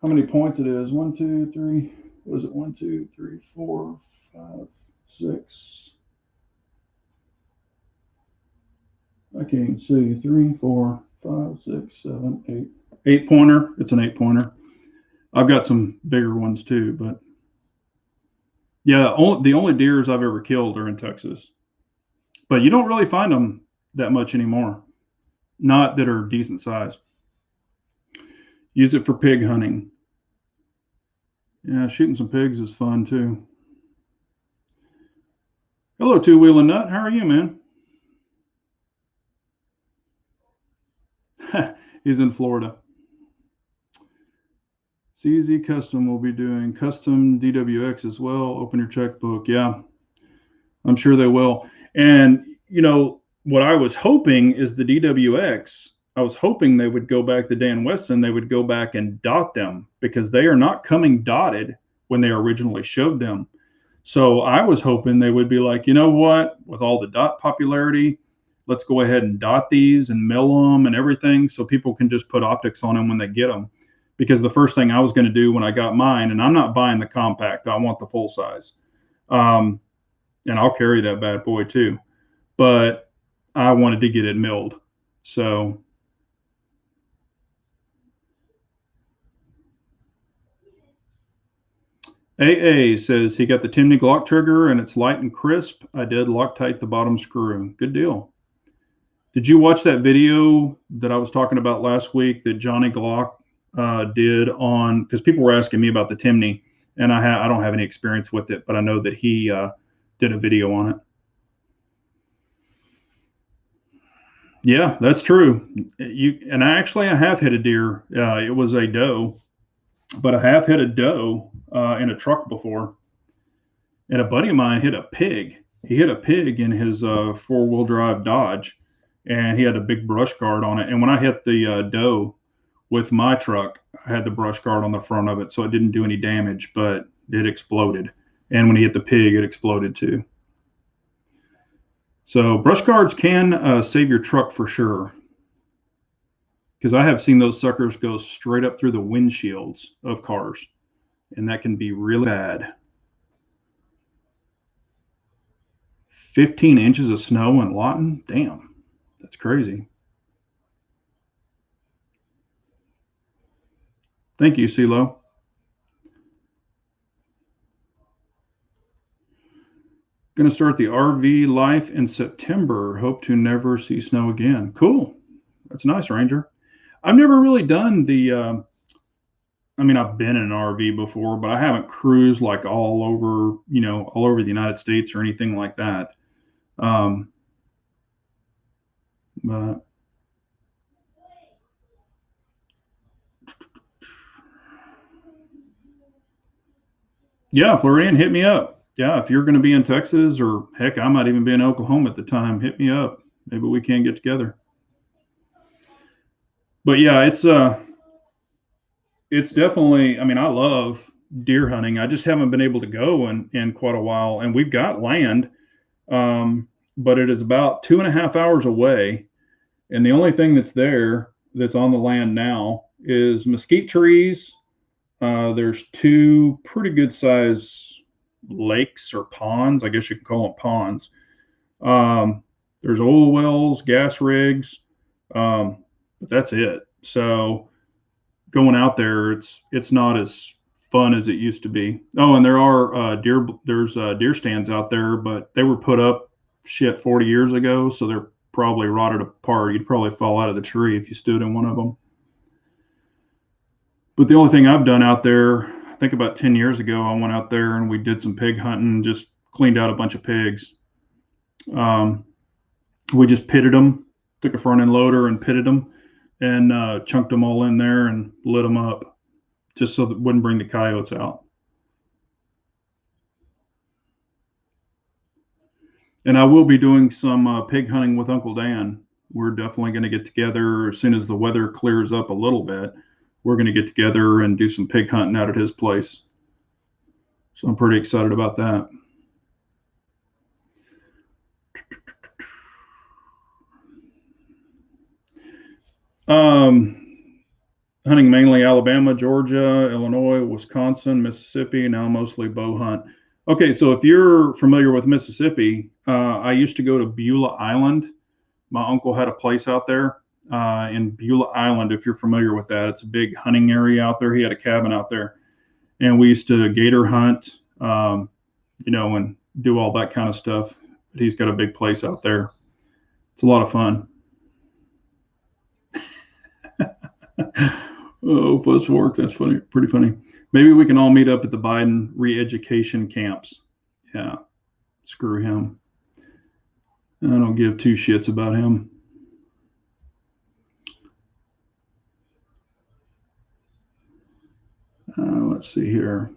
many points it is. 1, 2, 3. What is it? 1, 2, 3, 4, 5, 6. I can't even see. 3, 4, 5, 6, 7, 8. 8-pointer. It's an 8-pointer. I've got some bigger ones too, but yeah, the only deers I've ever killed are in Texas. But you don't really find them that much anymore. Not that are decent size. Use it for pig hunting. Yeah, shooting some pigs is fun too. Hello, Two Wheel and Nut. How are you, man? He's in Florida. CZ Custom will be doing custom DWX as well. Open your checkbook. Yeah, I'm sure they will. And, you know, what I was hoping is the DWX, I was hoping they would go back to Dan Weston, they would go back and dot them because they are not coming dotted when they originally showed them. So I was hoping they would be like, you know what, with all the dot popularity, let's go ahead and dot these and mill them and everything so people can just put optics on them when they get them. Because the first thing I was going to do when I got mine, and I'm not buying the compact, I want the full size. And I'll carry that bad boy too. But I wanted to get it milled. So AA says he got the Timney Glock trigger and it's light and crisp. I did Loctite the bottom screw. Good deal. Did you watch that video that I was talking about last week that Johnny Glock did on, because people were asking me about the Timney, and I don't have any experience with it, but I know that he did a video on it. Yeah, that's true. And I have hit a deer. It was a doe, but I have hit a doe in a truck before. And a buddy of mine hit a pig. He hit a pig in his four-wheel drive Dodge, and he had a big brush guard on it. And when I hit the doe with my truck, I had the brush guard on the front of it, so it didn't do any damage, but it exploded. And when he hit the pig, it exploded too. So brush guards can save your truck for sure, because I have seen those suckers go straight up through the windshields of cars, and that can be really bad. 15 inches of snow in Lawton? Damn, that's crazy. Thank you, CeeLo. Going to start the RV life in September. Hope to never see snow again. Cool. That's nice, Ranger. I've never really done the, I mean, I've been in an RV before, but I haven't cruised like all over, all over the United States or anything like that. But yeah, Floridian, hit me up. Yeah, if you're going to be in Texas, or heck, I might even be in Oklahoma at the time, hit me up. Maybe we can get together. But yeah, it's definitely, I mean, I love deer hunting. I just haven't been able to go in quite a while, and we've got land, but it is about 2.5 hours away, and the only thing that's there that's on the land now is mesquite trees. There's 2 pretty good size lakes or ponds. I guess you can call them ponds. There's oil wells, gas rigs, but that's it. So going out there, it's not as fun as it used to be. Oh, and there are deer stands out there, but they were put up 40 years ago, so they're probably rotted apart. You'd probably fall out of the tree if you stood in one of them. But the only thing I've done out there, I think about 10 years ago, I went out there and we did some pig hunting, just cleaned out a bunch of pigs. We just pitted them, took a front end loader and pitted them, and chunked them all in there and lit them up, just so that it wouldn't bring the coyotes out. And I will be doing some pig hunting with Uncle Dan. We're definitely going to get together as soon as the weather clears up a little bit. We're going to get together and do some pig hunting out at his place. So I'm pretty excited about that. Hunting mainly Alabama, Georgia, Illinois, Wisconsin, Mississippi, now mostly bow hunt. Okay, so if you're familiar with Mississippi, I used to go to Beulah Island. My uncle had a place out there, in Beulah Island, if you're familiar with that. It's a big hunting area out there. He had a cabin out there, and we used to gator hunt, and do all that kind of stuff. But he's got a big place out there. It's a lot of fun. Oh, plus work. That's funny. Pretty funny. Maybe we can all meet up at the Biden re-education camps. Yeah, screw him. I don't give two shits about him. Let's see here.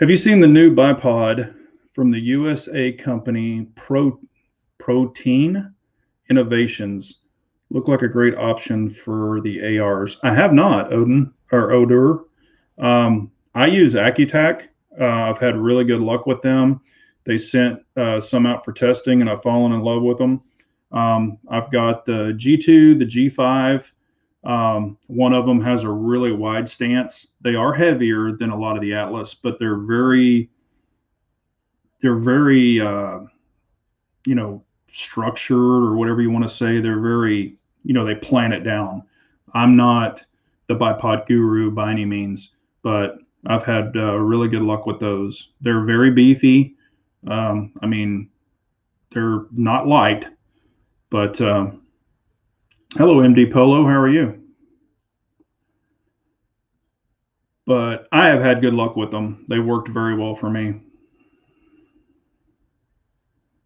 Have you seen the new bipod from the USA company Protein Innovations? Look like a great option for the ARs. I have not, Odor. I use Accutac. I've had really good luck with them. They sent some out for testing, and I've fallen in love with them. I've got the G2, the G5. One of them has a really wide stance. They are heavier than a lot of the Atlas, but they're very structured, or whatever you want to say. They're very, they plan it down. I'm not the bipod guru by any means, but I've had really good luck with those. They're very beefy. They're not light, but hello, MD Polo. How are you? But I have had good luck with them. They worked very well for me.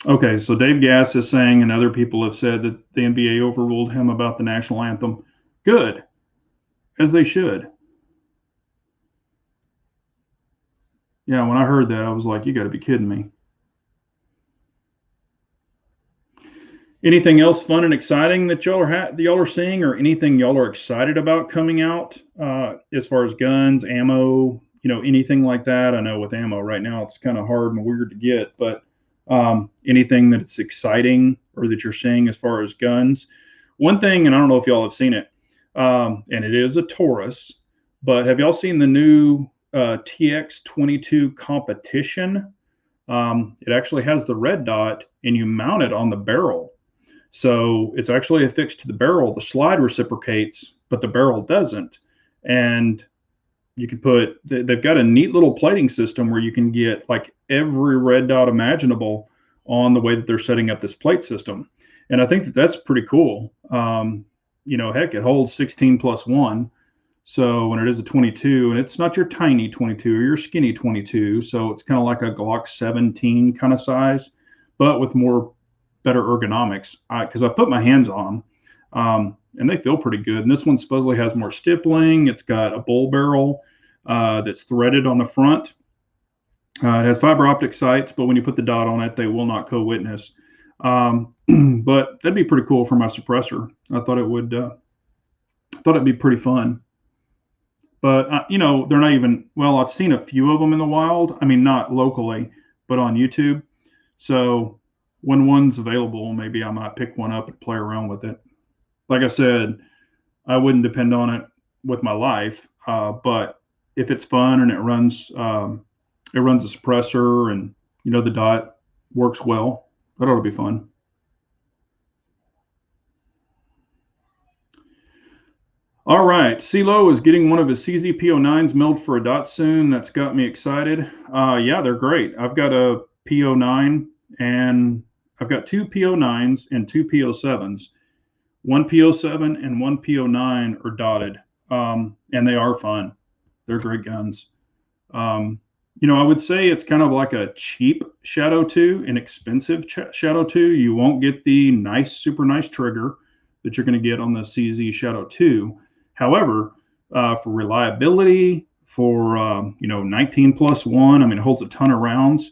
Okay, so Dave Gass is saying, and other people have said, that the NBA overruled him about the national anthem. Good, as they should. Yeah, when I heard that, I was like, you got to be kidding me. Anything else fun and exciting that y'all are seeing, or anything y'all are excited about coming out as far as guns, ammo, anything like that? I know with ammo right now it's kind of hard and weird to get, but anything that's exciting or that you're seeing as far as guns. One thing, and I don't know if y'all have seen it, and it is a Taurus, but have y'all seen the new TX22 competition? It actually has the red dot, and you mount it on the barrel. So it's actually affixed to the barrel. The slide reciprocates, but the barrel doesn't. And you can they've got a neat little plating system where you can get like every red dot imaginable on the way that they're setting up this plate system. And I think that's pretty cool. Heck, it holds 16 plus 1. So when it is a 22, and it's not your tiny 22 or your skinny 22, so it's kind of like a Glock 17 kind of size, but with better ergonomics, because I put my hands on them, and they feel pretty good. And this one supposedly has more stippling. It's got a bull barrel that's threaded on the front. It has fiber optic sights, but when you put the dot on it, they will not co-witness. But that'd be pretty cool for my suppressor. I thought it'd be pretty fun. But they're not even, well, I've seen a few of them in the wild. I mean, not locally, but on YouTube. So when one's available, maybe I might pick one up and play around with it. Like I said, I wouldn't depend on it with my life, but if it's fun and it runs the suppressor, and the dot works well, that ought to be fun. All right, CeeLo is getting one of his CZ-P09s milled for a dot soon. That's got me excited. Yeah, they're great. I've got a P09, and I've got two P09s and two P07s. One P07 and one P09 are dotted, and they are fun. They're great guns. I would say it's kind of like a cheap Shadow 2, an expensive Shadow 2. You won't get the super nice trigger that you're going to get on the CZ Shadow 2. However, for reliability, for 19 plus 1, it holds a ton of rounds.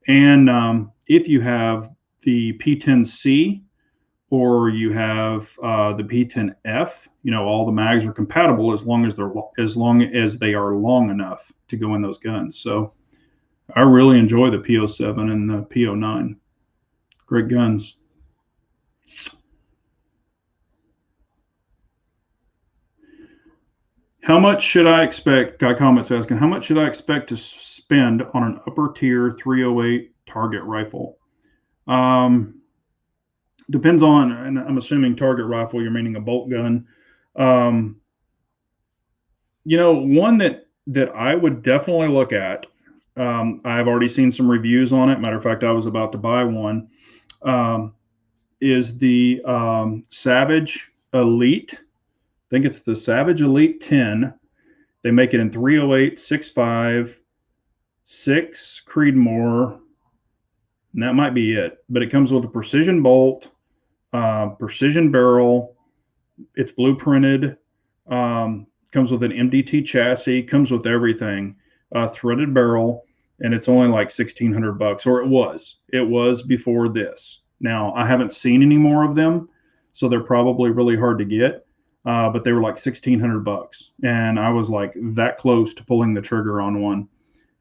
And if you have the P10C or you have the P10F, all the mags are compatible as long as they are long enough to go in those guns. So I really enjoy the P07 and the P09. Great guns. How much should I expect? Guy comments asking, how much should I expect to spend on an upper tier 308 target rifle? depends on, and I'm assuming target rifle, you're meaning a bolt gun. Um, one that I would definitely look at. I've already seen some reviews on it. Matter of fact, I was about to buy one. Um, is the Savage Elite. I think it's the Savage Elite 10. They make it in 308, 6.5, 6 Creedmoor, and that might be it. But it comes with a precision bolt, precision barrel. It's blueprinted. Comes with an MDT chassis. Comes with everything. Threaded barrel, and it's only like $1,600, or it was. It was before this. Now I haven't seen any more of them, so they're probably really hard to get. But they were like $1,600, and I was like that close to pulling the trigger on one,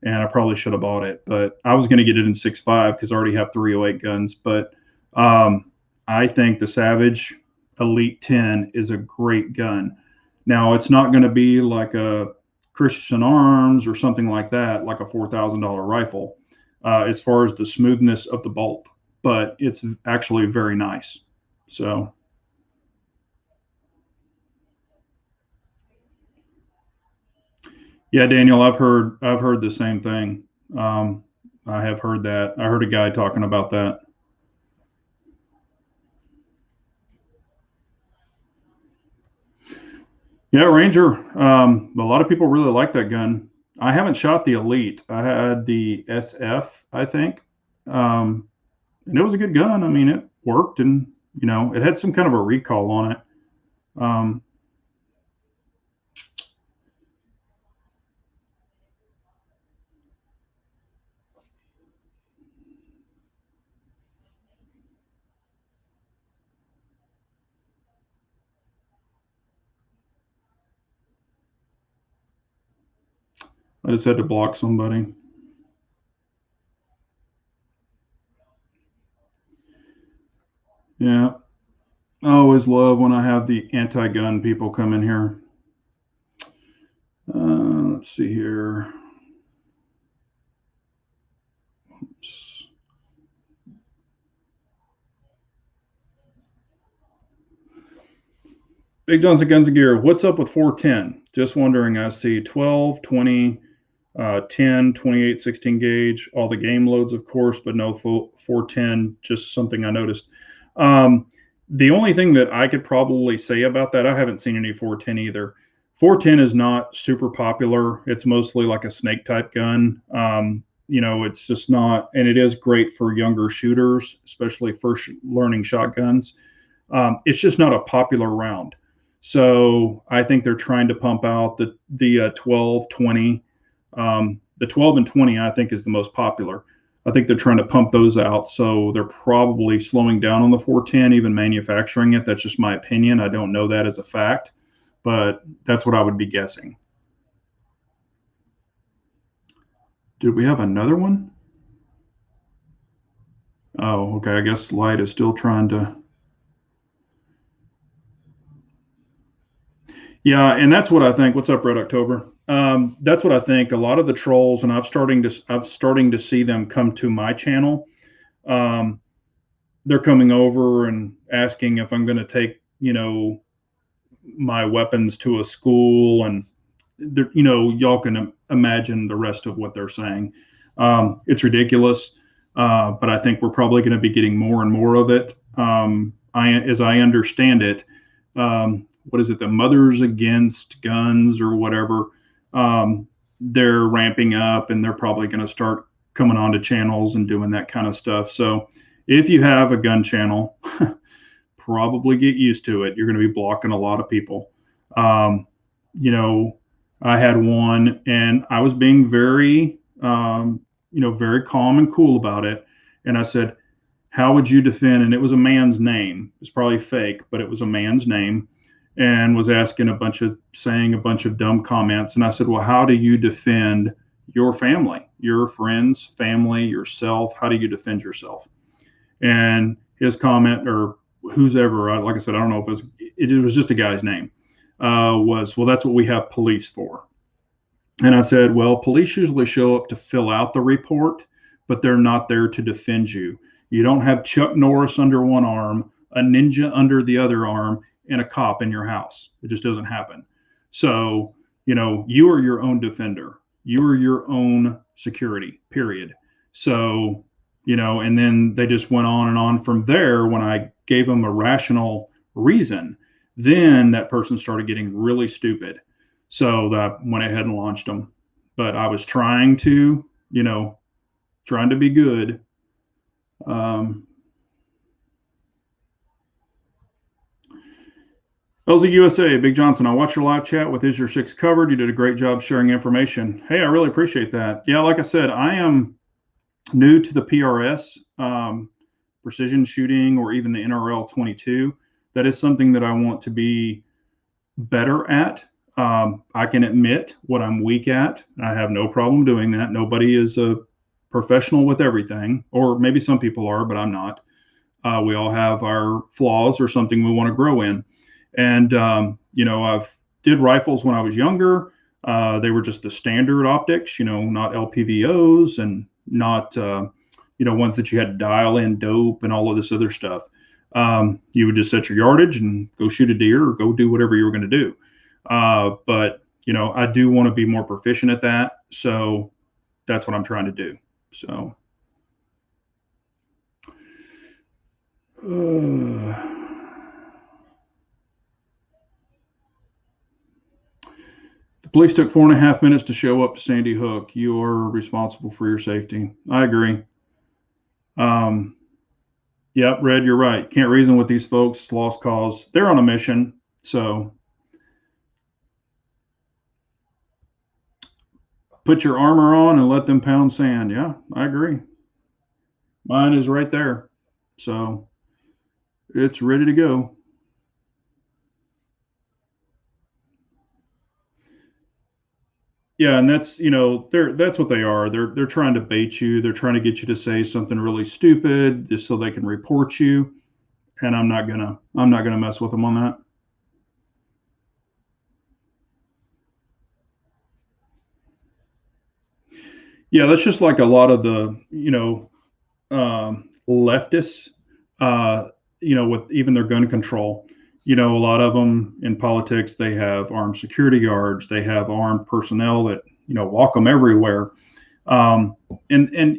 and I probably should have bought it. But I was going to get it in 6.5 because I already have 308 guns. But I think the Savage Elite 10 is a great gun. Now it's not going to be like a Christian Arms or something like that, like a $4,000 rifle, as far as the smoothness of the bolt, but it's actually very nice. So. Yeah, Daniel, I've heard the same thing. I have heard that. I heard a guy talking about that. Yeah, Ranger. A lot of people really like that gun. I haven't shot the Elite. I had the SF, I think, and it was a good gun. I mean, it worked, and it had some kind of a recall on it. Um, I just had to block somebody. Yeah, I always love when I have the anti-gun people come in here. Let's see here. Oops. Big Johnson Guns and Gear. What's up with 410? Just wondering. I see 12, 20, 10, 28, 16 gauge, all the game loads, of course, but no full 410, just something I noticed. The only thing that I could probably say about that, I haven't seen any 410 either. 410 is not super popular. It's mostly like a snake type gun. It's just not, and it is great for younger shooters, especially first learning shotguns. It's just not a popular round. So I think they're trying to pump out the 12, 20. The 12 and 20, I think, is the most popular. I think they're trying to pump those out. So they're probably slowing down on the 410, even manufacturing it. That's just my opinion. I don't know that as a fact, but that's what I would be guessing. Did we have another one? Oh, okay. I guess Light is still trying to. Yeah, and that's what I think. What's up, Red October? That's what I think. A lot of the trolls, and I'm starting to see them come to my channel. Um, they're coming over and asking if I'm going to take, my weapons to a school, and y'all can imagine the rest of what they're saying. It's ridiculous, but I think we're probably going to be getting more and more of it. As I understand it, what is it? The Mothers Against Guns or whatever. They're ramping up, and they're probably going to start coming onto channels and doing that kind of stuff. So if you have a gun channel, probably get used to it. You're going to be blocking a lot of people. Um, I had one, and I was being very, very calm and cool about it. And I said, "How would you defend?" And it was a man's name. It's probably fake, but it was a man's name, and was saying a bunch of dumb comments. And I said, "Well, how do you defend your family, your friends, family, yourself? How do you defend yourself?" And his comment, or who's ever, like I said, I don't know if it was just a guy's name, was, "Well, that's what we have police for." And I said, "Well, police usually show up to fill out the report, but they're not there to defend you. You don't have Chuck Norris under one arm, a ninja under the other arm, and a cop in your house. It just doesn't happen. So, you are your own defender. You are your own security, period. So, and then they just went on and on from there. When I gave them a rational reason, then that person started getting really stupid. So that went ahead and launched them. But I was trying to, trying to be good. LZ USA, Big Johnson, I watched your live chat with Is Your Six Covered. You did a great job sharing information. Hey, I really appreciate that. Yeah, like I said, I am new to the PRS, precision shooting, or even the NRL 22. That is something that I want to be better at. I can admit what I'm weak at. I have no problem doing that. Nobody is a professional with everything, or maybe some people are, but I'm not. We all have our flaws or something we want to grow in. And, I've did rifles when I was younger. They were just the standard optics, not LPVOs and not, ones that you had to dial in dope and all of this other stuff. You would just set your yardage and go shoot a deer or go do whatever you were going to do. But, I do want to be more proficient at that. So that's what I'm trying to do. So. The police took 4.5 minutes to show up to Sandy Hook. You are responsible for your safety. I agree. Yep, Red, you're right. Can't reason with these folks. Lost cause. They're on a mission. So put your armor on and let them pound sand. Yeah, I agree. Mine is right there. So it's ready to go. Yeah, and that's that's what they are. They're trying to bait you. They're trying to get you to say something really stupid just so they can report you. And I'm not gonna mess with them on that. Yeah, that's just like a lot of the leftists. With even their gun control. A lot of them in politics, they have armed security guards. They have armed personnel that walk them everywhere. And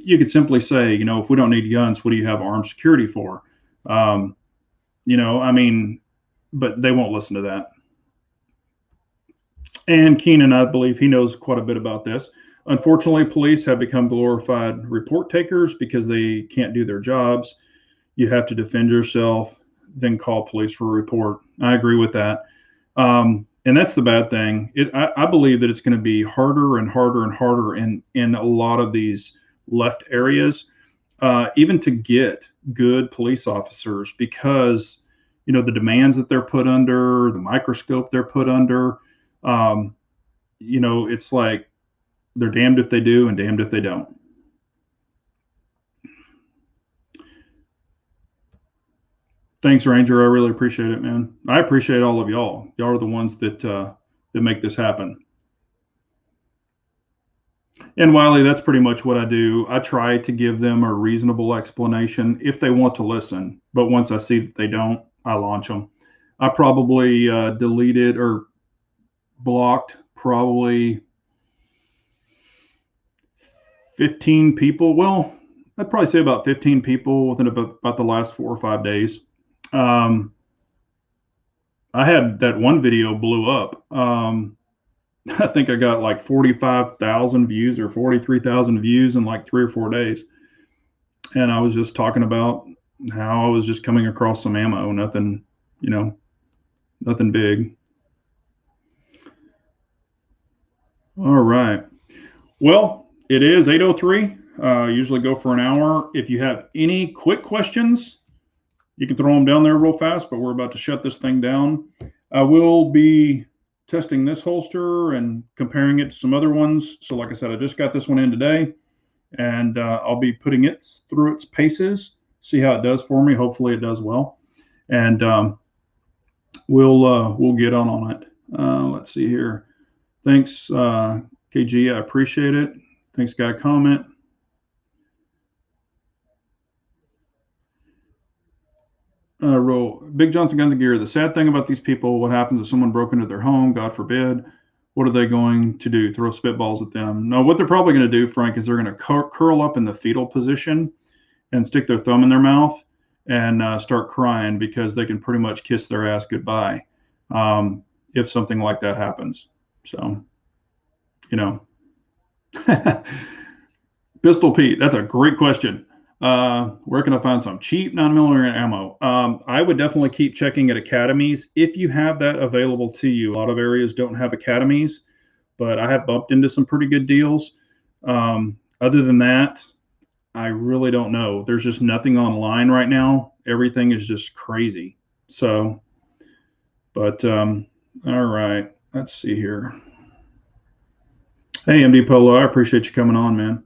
you could simply say, if we don't need guns, what do you have armed security for? I mean, but they won't listen to that. And Keenan, I believe he knows quite a bit about this. Unfortunately, police have become glorified report takers because they can't do their jobs. You have to defend yourself, then call police for a report. I agree with that. And that's the bad thing. I believe that it's going to be harder and harder and harder in a lot of these left areas, even to get good police officers, because the demands that they're put under, the microscope they're put under. It's like they're damned if they do and damned if they don't. Thanks, Ranger. I really appreciate it, man. I appreciate all of y'all. Y'all are the ones that make this happen. And Wiley, that's pretty much what I do. I try to give them a reasonable explanation if they want to listen. But once I see that they don't, I launch them. I probably deleted or blocked probably 15 people. Well, I'd probably say about 15 people within about the last 4 or 5 days. I had that one video blew up. I think I got like 45,000 views or 43,000 views in like 3 or 4 days. And I was just talking about how I was just coming across some ammo, nothing big. All right. Well, it is 8:03. Usually go for an hour. If you have any quick questions, you can throw them down there real fast, but we're about to shut this thing down. I will be testing this holster and comparing it to some other ones. So like I said, I just got this one in today, and I'll be putting it through its paces, see how it does for me. Hopefully it does well. And we'll get on it. Let's see here. Thanks, KG. I appreciate it. Thanks, guy. Comment. Big Johnson Guns and Gear. The sad thing about these people, what happens if someone broke into their home, God forbid, what are they going to do? Throw spitballs at them? No, what they're probably going to do, Frank, is they're going to curl up in the fetal position and stick their thumb in their mouth and start crying because they can pretty much kiss their ass goodbye if something like that happens. So, you know, Pistol Pete, that's a great question. Where can I find some cheap 9mm ammo? I would definitely keep checking at academies if you have that available to you. A lot of areas don't have academies, but I have bumped into some pretty good deals. Other than that, I really don't know. There's just nothing online right now. Everything is just crazy. So, but all right, let's see here. Hey, MD Polo, I appreciate you coming on, man.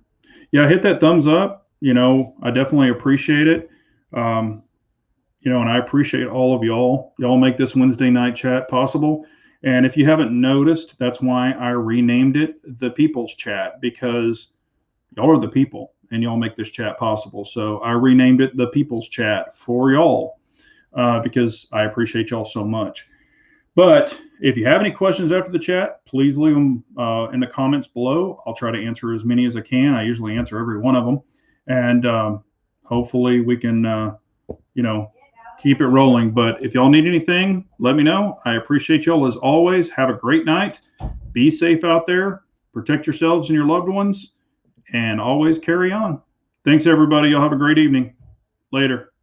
Yeah, hit that thumbs up. I definitely appreciate it. And I appreciate all of y'all. Y'all make this Wednesday night chat possible. And if you haven't noticed, that's why I renamed it the People's Chat, because y'all are the people and y'all make this chat possible. So I renamed it the People's Chat for y'all because I appreciate y'all so much. But if you have any questions after the chat, please leave them in the comments below. I'll try to answer as many as I can. I usually answer every one of them. And hopefully we can, keep it rolling. But if y'all need anything, let me know. I appreciate y'all as always. Have a great night. Be safe out there. Protect yourselves and your loved ones. And always carry on. Thanks, everybody. Y'all have a great evening. Later.